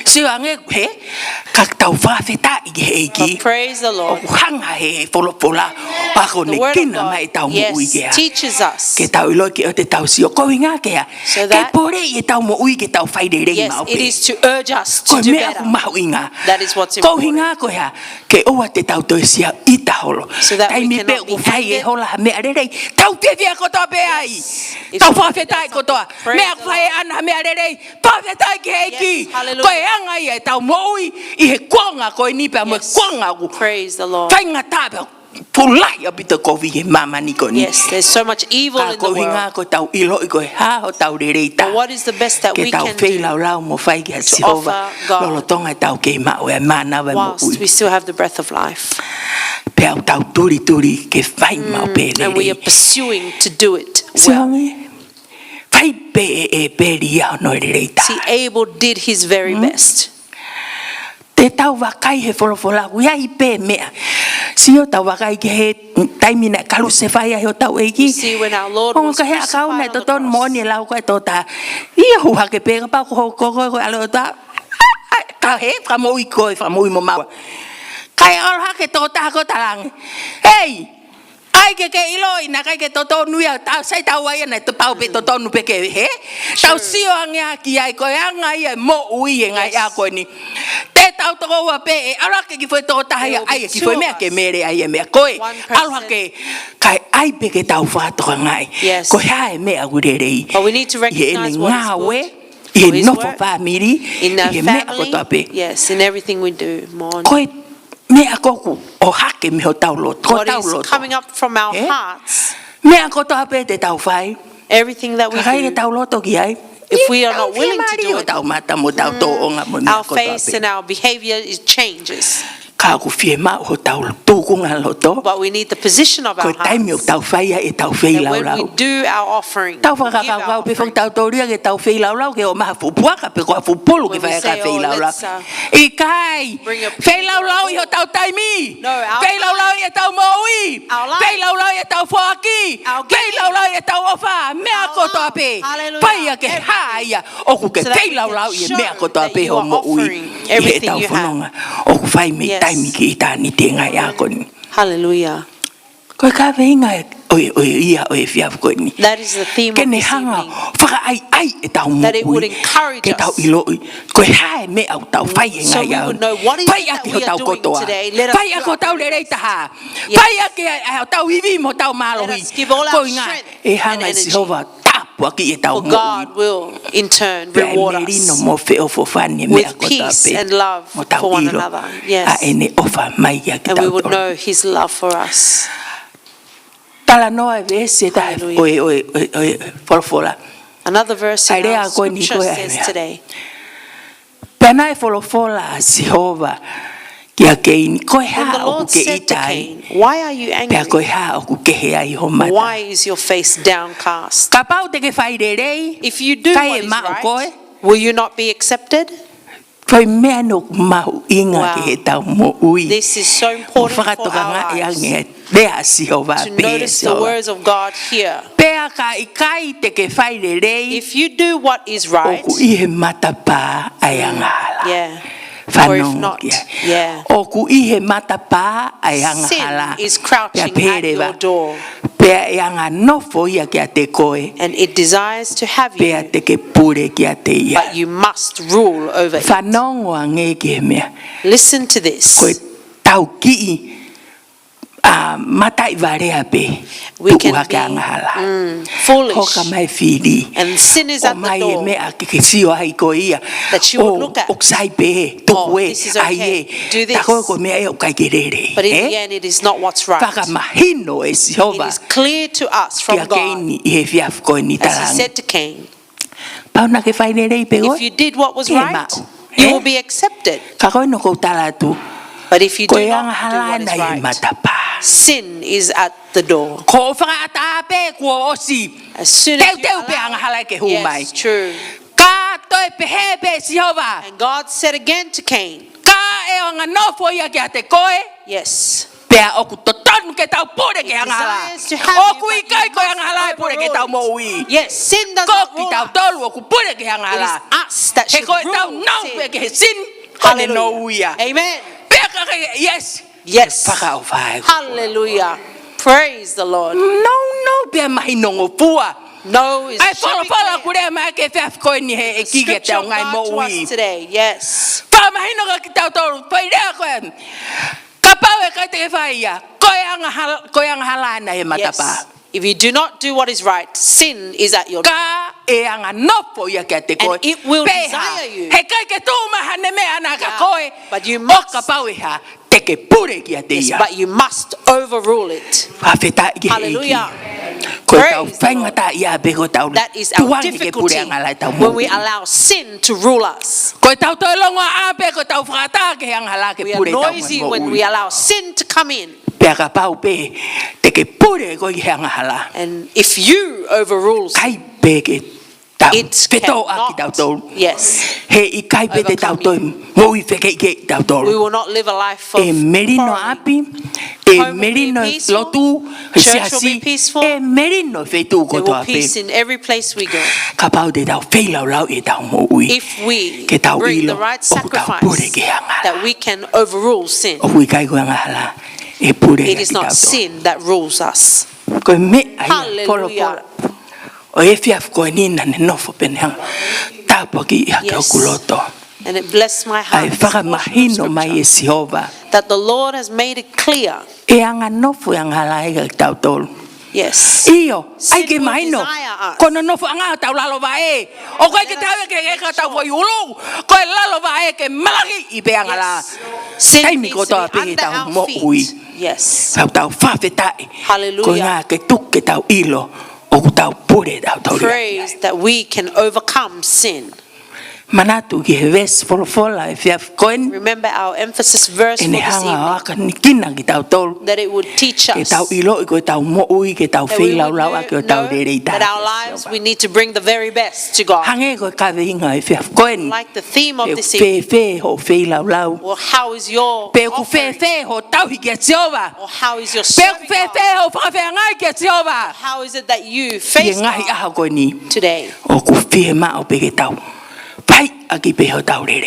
Si ange he? Ka tau fa feta i he ki. But praise the O Lord. hanga he folofola. Ako The ne word of kina mai God, tau mo ui yes, ke. teaches us. Ke tau ilo ki o te tau sio ko inga ke. So Ke that- pore i tau mo ui ke tau whai rerei Yes, mau it pe. is to urge us to Ko do me aku better. mahu inga. That is what's Ko important. hinga ko ya ke oa te tau to sia ita holo. So that we Tai mi pe cannot ku be fai e angered. hola me arerei. Tau pe via ko to pe ai. If Tau somebody fa fetai does ko to. something, praise Me the aku fai Lord. ana me arerei. Pa fetai ke heki. Yes, hallelujah. Ko e anga ia tau mo ui i he kuanga ko ni pe mo Yes. kuanga ku. Praise the Lord. Fai ngata pe pulai a bita ko vi he mama ni ko ni. Yes, there's so much evil Ka in the ko hinga world. ko tau ilo i ko e ha ho tau rerei ta. But what is the best that Ke we tau can fei do lau lau mo fai ke to Jehova. offer God Lolo tonga tau ke ma o e mana we mo whilst ui. we still have the breath of life? Pe au tau turi ke fai mau pe And we are rerei. pursuing to do it well. Siange. Fai pe e peri au no rerei ta. See, Abel did his very best. Te tau wakai he wholofola. Ia i pe mea. Sio tau wakai ke he taimina kalu se fai ho tau eki. See, when our Lord O was ka he akau crucified na on the to ton cross, moni lau ko to ta. Ia hu ha ke pega pa ko alo ta. Ka he ka mo I ko fa mo ma. Kai al ha ke to ta ko talang. Hey! Ai ke iloi na kai ke toto nuia ta sai tau ai na to pau pe toto nu pe ke he. Tau sio anga ki ai ko anga ia mo ui nga ia ko ni. Te tau to wa pe ala ke ki foi to ta ai ki foi me ke mere ai me ko ala ke kai ai pe ke tau fa to ngai. Ko ha me agurerei. but we need to recognize what is good. His No word. family. In our family, yes, in everything we do, mon. Me akoku o hake me ho taulo What is coming up from our hearts, me akoto ape te tau fai everything that we kai do, taulo to ki ai if we are not willing to do it, tau mata mo tau to onga mo our face and our behavior changes. ka ku fie ma ho taulo tu ku nga loto But we need the position of ko our tai me hearts. tau fai e tau fei And lau when we lau do our offering, tau fa give ka our ka pe fo offering, tau to ria ke tau fei lau lau ke o ma fu pua ka pe ko fu pulu ke When we fa ka say, fei oh, lau lau let's, I kai bring a fei lau lau i ho tau tai mi No, our fei lau lau i tau mo ui Our life. fei lau lau i tau fo aki Our fei giving. lau lau i tau ofa me Our ko to love. ape Hallelujah. pai ke Everything. haia o ku ke So that fei we lau can lau i show me ko to that ape you ho are mo ui offering i he everything tau you fononga o ku fai me Yes. tai mi ki ta ni te ngai a ko ni hallelujah. ko ka veinga o ia o e fia ko ni That is the theme ke of ne this hanga evening. whaka ai e tau mo That it would encourage ke tau us. ilo ko hae me au tau fai e So ngai we au would know what is fai it that ake we ho are tau doing kotoa today. Let us fai do ake ho our tau very lerei best. taha Yes. fai ake ho tau iwi mo tau malo Let hi us give all ko our inga strength e and hanga energy. Jehova tapu aki e tau For mo God will in turn reward merino us mo fe o fo fani me with ako peace tape and love mo tau for one ilo another. a Yes. ene ofa mai aki And we tau would tolo know His love for us. tala noa e vese ta Hallelujah. oe folofola Another verse in Airea our koe ni scripture koe says airea. today, Pena e folofola a Jehova kia keini koe Then the ha o Lord ku ke said to itai Cain, why are you pea koe angry? ha o ku ke he ai ho mata Why is your face downcast? ka pau te ke whai rerei If you do kai what e is mau koe right, will you not be accepted? koe mea no mau inga ke he tau mo ui This is so mo important for whakatokanga our i lives. ange rea Jehova To pe notice the Jehova words of God here. pea ka i kai te ke whai rerei If you do what is o right, ku i he matapa ai angala yeah. Or if whanongo not, kia yeah. o ku i he matapa ai Sin angala is crouching at your door, pea e anga nofo ia kia te koe and it desires to have pea you, te ke pure kia te ia but you must rule over it. whanongo a nge ke mea Listen to koe this. tau ki a matai varea pe We can hake be angahala foolish, hoka mai whiri and sin is o at the mai e door. mea ke sio ai ko ia That she would look at. o sai pe tuku e This is ai okay. e Do this. ta koe ko mea e o kai kerere But in the end, it is not what's right. whaka mahino e It Jehova is clear to us kia from God, keini i he fiaf koe ni as He tarangi said to Cain, pauna ke whainere pe koe if you did what was Ke right, mau. you will be accepted. ka koe no kou talatu But if you koe do anga not do hala what is na i right, matapa sin is at the door. ko whakaata pe kua osi As soon as teu you teu pe anga allow, hala ke humai yes, true. ka toi pehe pe Jehova And God said again to Cain, ka e anga nofo ia kia te koe yes, pea oku totonu ke tau pure ke it anga hala desires to have you, oku i but kai you koe anga hala e must pure ke tau mo overrule ui it. Yes, sin does ko not ki rule tau us. tolu oku pure ke anga It is hala us that he should koe tau rule nau pe sin. ke he sin kone no Hallelujah. uia Amen. pea ka ke yes Yes. whaka o whae Hallelujah. Praise the Lord. no pea mahi nongo pua No is ai should folo be folo clear. kure ma ke fiaf koe ni he e The kike scripture tau of ngai mo God to ui us today. Yes. ka mahi nongo ki tau tolu pai rea koe ka pau e kai te ke whaia koe anga hala na he matapa Yes. If you do not do what is right, sin is at your door. ka e anga nopo ia kia te koe And it will Peha, desire you. he kai ke tūmaha ne mea ana ka Yeah, koe but you o must- ka pau e ha te ke pure kia te Yes, ia but you must overrule it. whawheta i ke Hallelujah. koe Praise tau the whainga ta ia pe ko tau That is our tuangi ke pure difficulty anga lai tau when we mo allow sin to rule us. koe tau toi longa a pe ko tau whakata ke anga la ke We are pure tau noisy mo when we allow sin to come in. pea ka pau pe te ke pure ko i anga hala And if you overrule sin, kai pe ke It cannot. Yes. We will not live a life of quarreling. Home will be peaceful. Church will be peaceful. There will be peace in every place we go. If we bring the right sacrifice, that we can overrule sin. It is not sin that rules us. Hallelujah. Yes. And it blessed my heart that the Lord has made it clear. Yes. Sin will desire us. Sin needs to be under our feet. Yes. Hallelujah. Praise that we can overcome sin. Remember our emphasis verse for this evening, that it would teach us that we would know that our lives we need to bring the very best to God. Like the theme of this evening, well, how is your offering? Or how is your serving God? How is it that you face God today?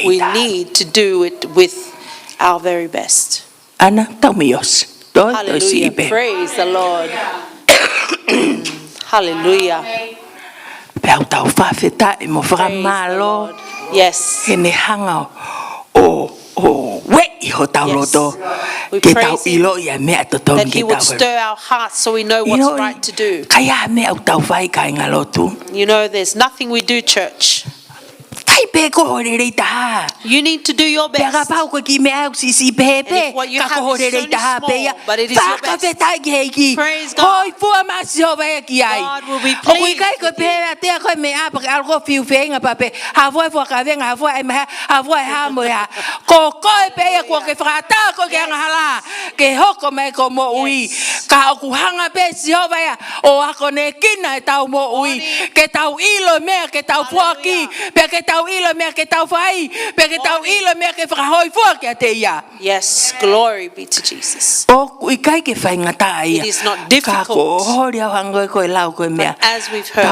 We need to do it with our very best. Hallelujah. Praise the Lord. Hallelujah. Praise the Lord. Yes. Yes. We praise Him that He would stir our hearts so we know what's right to do. You know, there's nothing we do, church. You need to do your best. And if what you have is only small, but it is your best. Praise God. God will be pleased with Yes, glory be to Jesus. It is not difficult. But as we've heard,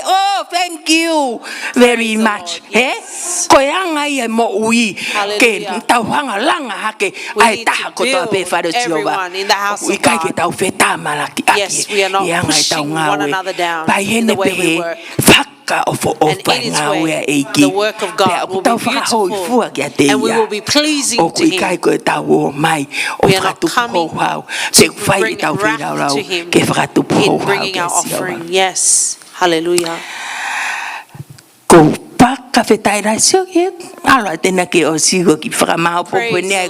oh, thank you very much. Yes. Hallelujah. We need to build everyone in the house of God. Yes, we are not pushing one another down in the way we work. And in His way, the work of God will be beautiful and we will be pleasing to Him. We are not coming to bring wrath to Him in bringing our offering. Yes, hallelujah. Praise the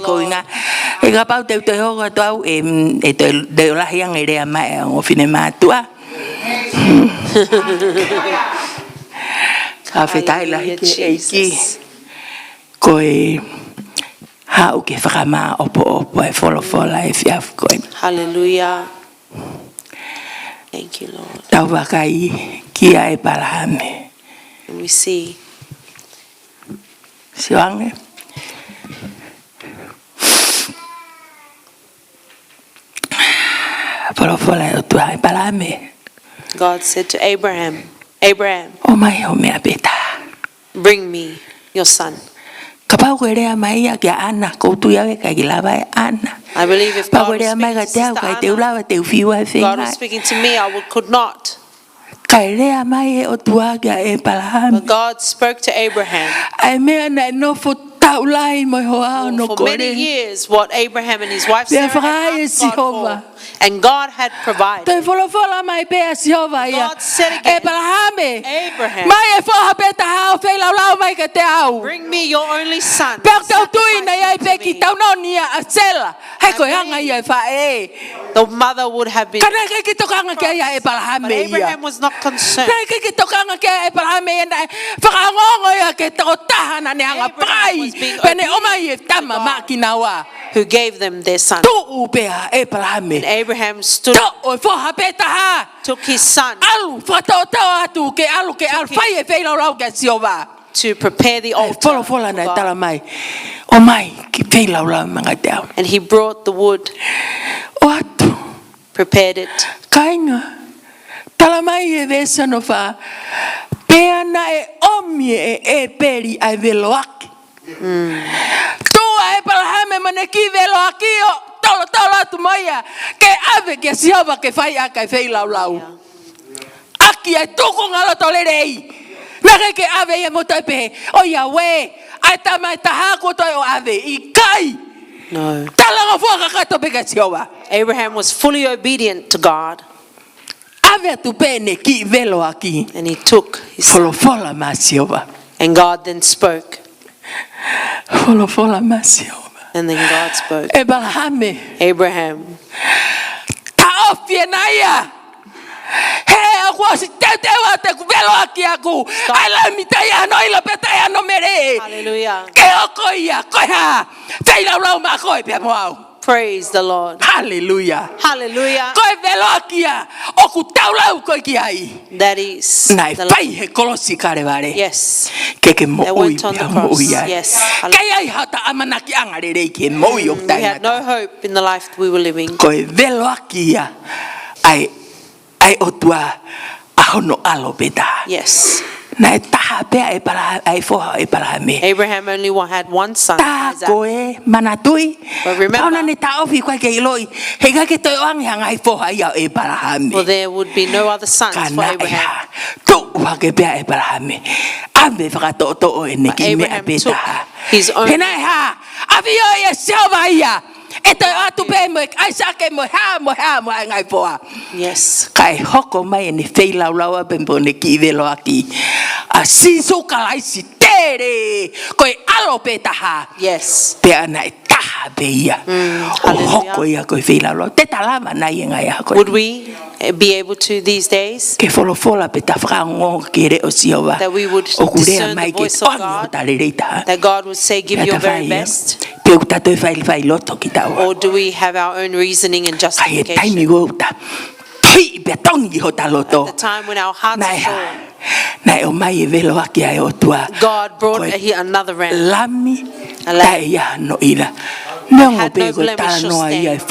Hallelujah, Jesus. Hallelujah. Thank you, Lord. And we see God said to Abraham, Abraham, bring me your son. I believe if God was speaking to Sister Anna, God was speaking to me, I could not. But God spoke to Abraham. For many years, what Abraham and his wife Sarah had asked God for, and God had provided. God said again, Abraham, bring me your only son. The mother would have been crossed, but Abraham was not concerned. Abraham was being obedient who gave them their son. And Abraham stood, took his son to prepare the altar for God. And he brought the wood, prepared it. No. Abraham was fully obedient to God. And he took his son. And God then spoke. And then God spoke. Abraham. Hallelujah. Praise the Lord. Hallelujah. Hallelujah. That is the yes. They went on the cross. Yes. We had no hope in the life we were living. Yes. Abraham only had one son, Isaac. But remember, well, there would be no other sons for Abraham. But Abraham took his own. Yes. Yes. Would we be able to these days? That we would discern the voice of God? That God would say, give your very best? Or do we have our own reasoning and justification? At the time when our hearts are sore, God brought another ram. A lamb. Had no blemish or stain. Yes.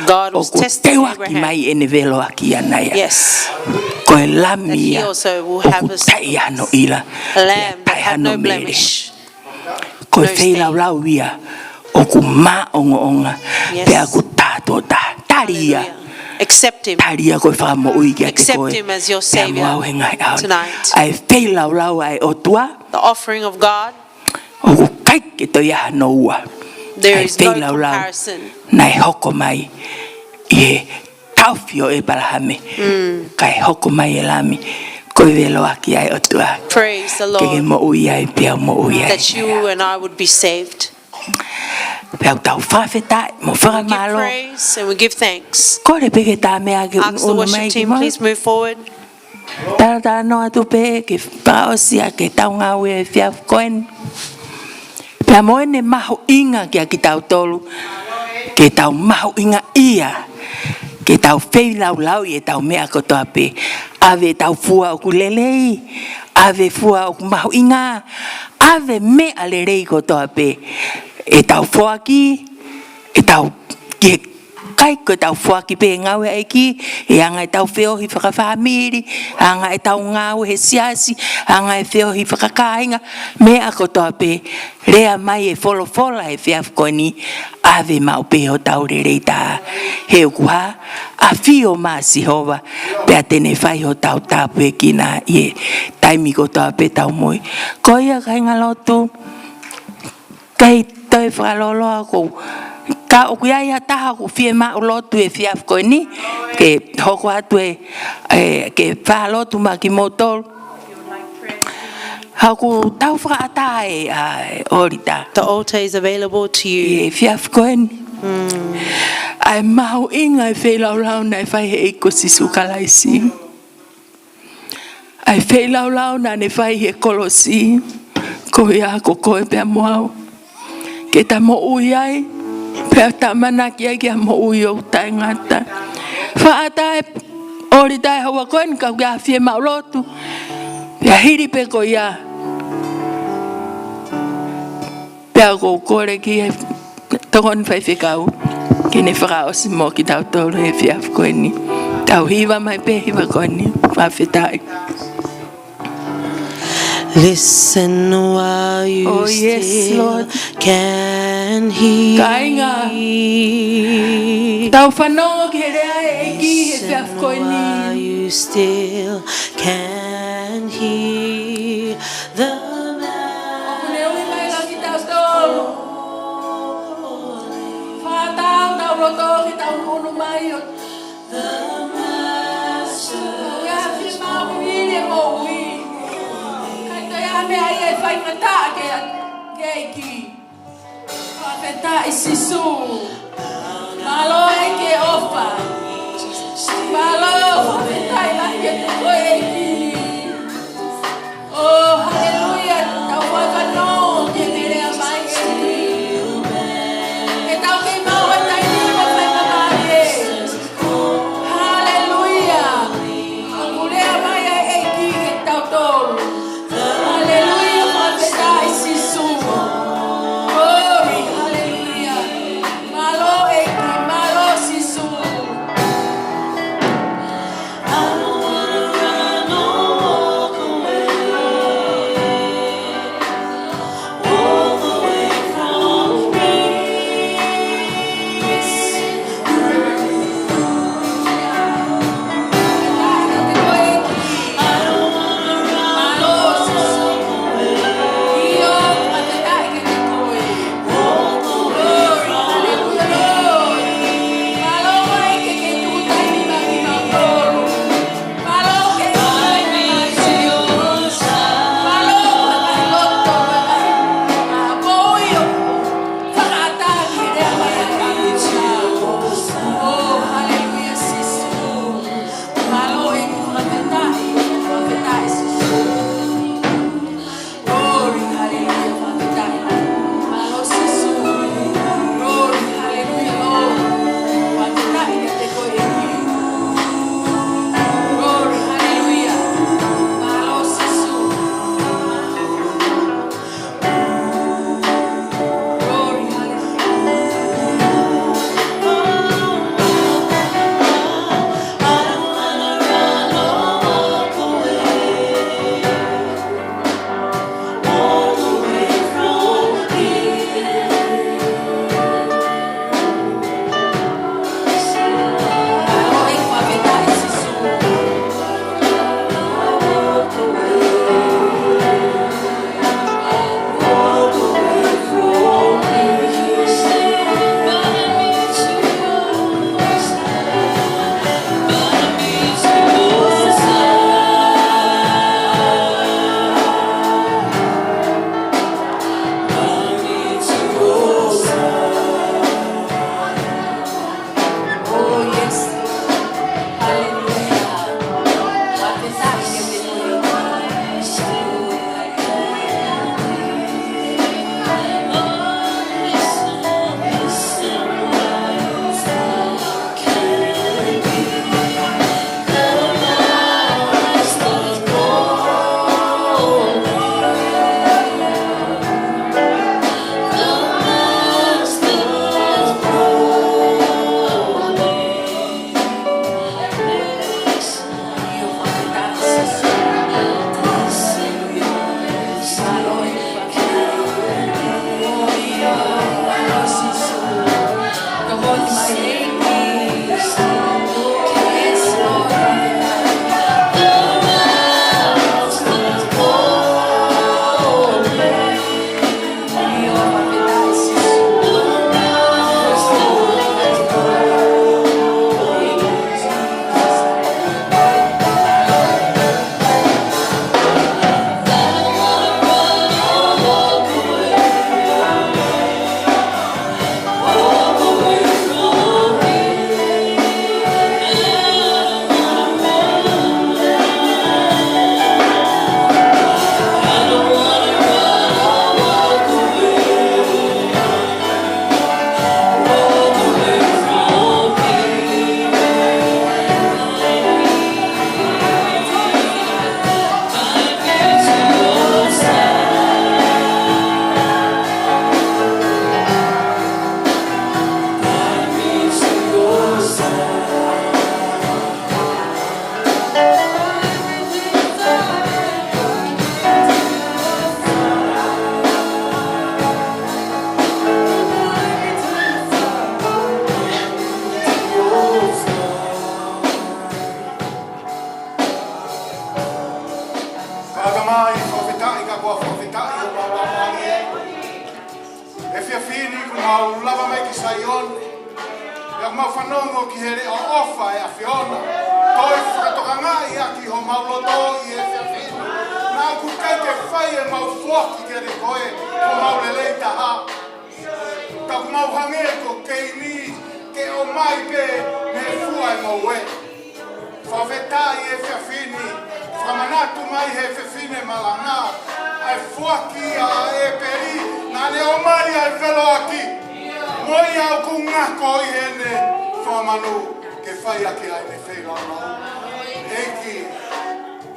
God was testing Abraham. Yes. That he also will have a lamb that had no blemish, no stain. Yes. Hallelujah. Accept him. Accept him as your Savior tonight. The offering of God, there is no comparison. Praise the Lord that you and I would be saved. We give praise and we give thanks. Ask the worship team, please move forward. Ke tau fei lau lau e tau mea koto ape. Ave tau fua o kulelei. Ave fua o kumahu inga. Ave mea lerei koto ape. E tau fua ki. E tau kai ko tau fuaki pe ngau e ki e anga tau feo hi family anga tau ngau he siasi anga feo hi kainga me ako to pe rea mai e folo e fiaf koni ave mau pe o tau reita he kwa a fio masi hova pe atene fai ho tau tapu kina ye taimi ko to pe tau moi ko ia kainga lotu kai toi falolo ko ka o kuia ia taha ko fie ma o lotu e fiaf ko ni ke hoko atu ke fa lotu ma ki motor haku tau fra ata orita The altar is available to you. e fiaf ko ni ai mau inga e fe lau na e fai he ko sisu kalaisi ai fe lau na ne fai he kolosi ko ia ko ko e pe moau ke ta mo uiai pe ta mana ki ki mo uio ta ngata fa ata ori dai hawa kon ka ga fie ma lotu ya hiri pe ko ia pe ko kore ki to kon fai fikau ki ne fra os mo ki ta to le fie af ko ni ta hiva mai pe hiva ko ni fa fitai. Listen while you yes, Lord. Can hear. Kainga. Tau whanongo ki rea e ki he fiaf koe ni. While you still can hear the Okune ui mai la ki tau tolu. Whatau tau roto ki tau hunu mai o. The Master. Ia fi mau hine mo ui. Me ai e fai ngata ke ki whawheta i sisu malo e ke ofa malo whawheta i la ke te koe e ki oh hallelujah tau whawhano ke me rea mai e ki e tau kei mau e tai ni mo whai mamari e hallelujah aku rea mai e ki ke tau tolu E fia fini ku mau lava mai ki saione. Ya mau whanongo ki here o ofa e a Fiona. Toi whakatokangai aki ho mau loto i e fia fini. Nā ku kei ke whai e mau fuaki ke re koe ko mau lelei taha. Ka ku mau hange ko kei ni ke o mai pe me fua e mau e. Whawhetai e fia fini. Whamanatu mai he fia fini malanga. Ai fuaki a e peri. Nā le o mai ai velo aki. Moi au ku ngako i hene whamanu ke whai ake ai me whai lau. Eiki,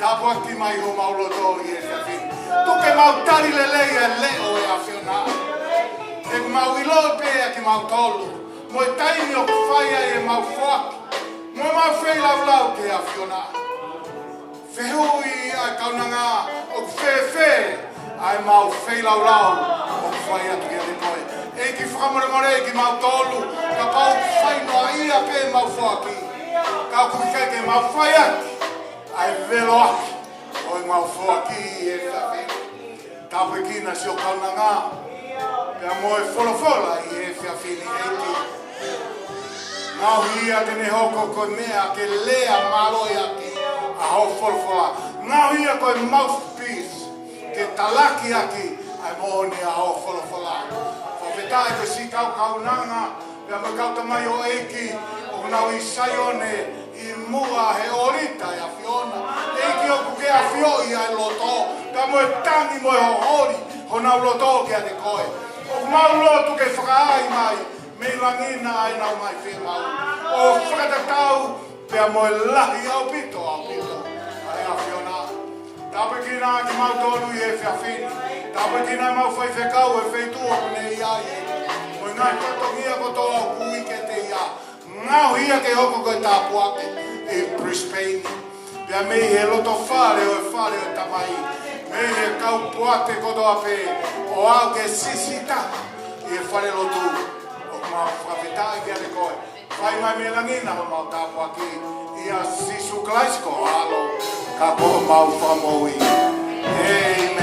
tapu aki mai ho mauloto i e whiawhini. Tuke mau tari lelei e leo e a whiona. E ku mau ilo pe e ki mau tolu. Moi taini o ku whai ai e mau whaki. Moi mau whai lau ke a whiona. Whehui ai kaunanga o ku whewhe ai mau whai lau o ku whai atu ia de koe. E ki whakamore ki mau tolu, ka pau whainoa ia pe mau whaki. Ka kuke ke mau whai aki, ai velo aki, o i mau whaki e whiawhini. Tapu kina si o kaunanga, pia moe wholofola i e whiawhini eiki. Ngau hia tene hoko koe mea ke lea maroi aki, a hau wholofola. Ngau hia koe mouthpiece, ke talaki aki, ai mohoni a hau wholofola. Whawhetai ko si kau kaunanga, pia mo kau tamai o eiki, o nau i saione, i mua he orita e a Fiona. Eiki o kuke a Fioi ai loto, ka mo e tangi mo e hohori, ho nau loto ke a te koe. O mau lotu ke whakaai mai, me langina ai nau mai whemau. O whakatatau, pia mo e lahi au pito, ai a Fiona. Tape kina ki mau tonu i e whiawhini. Tape kina mau whai whekau e wheitua kune i ai e. Moi ngai kotongia koto au kui ke te ia. Ngau hia ke hoko koe tāpu ake e Brisbane. Pia mei he loto whare o e tamai. Mei he kau puate koto ape o au ke sisita i e whare lotu. O mau whawhetai ki ane koe. Whai mai me langina o mau tāpu ake i a sisu klaisko alo. Ka po mau whamoi. Amen.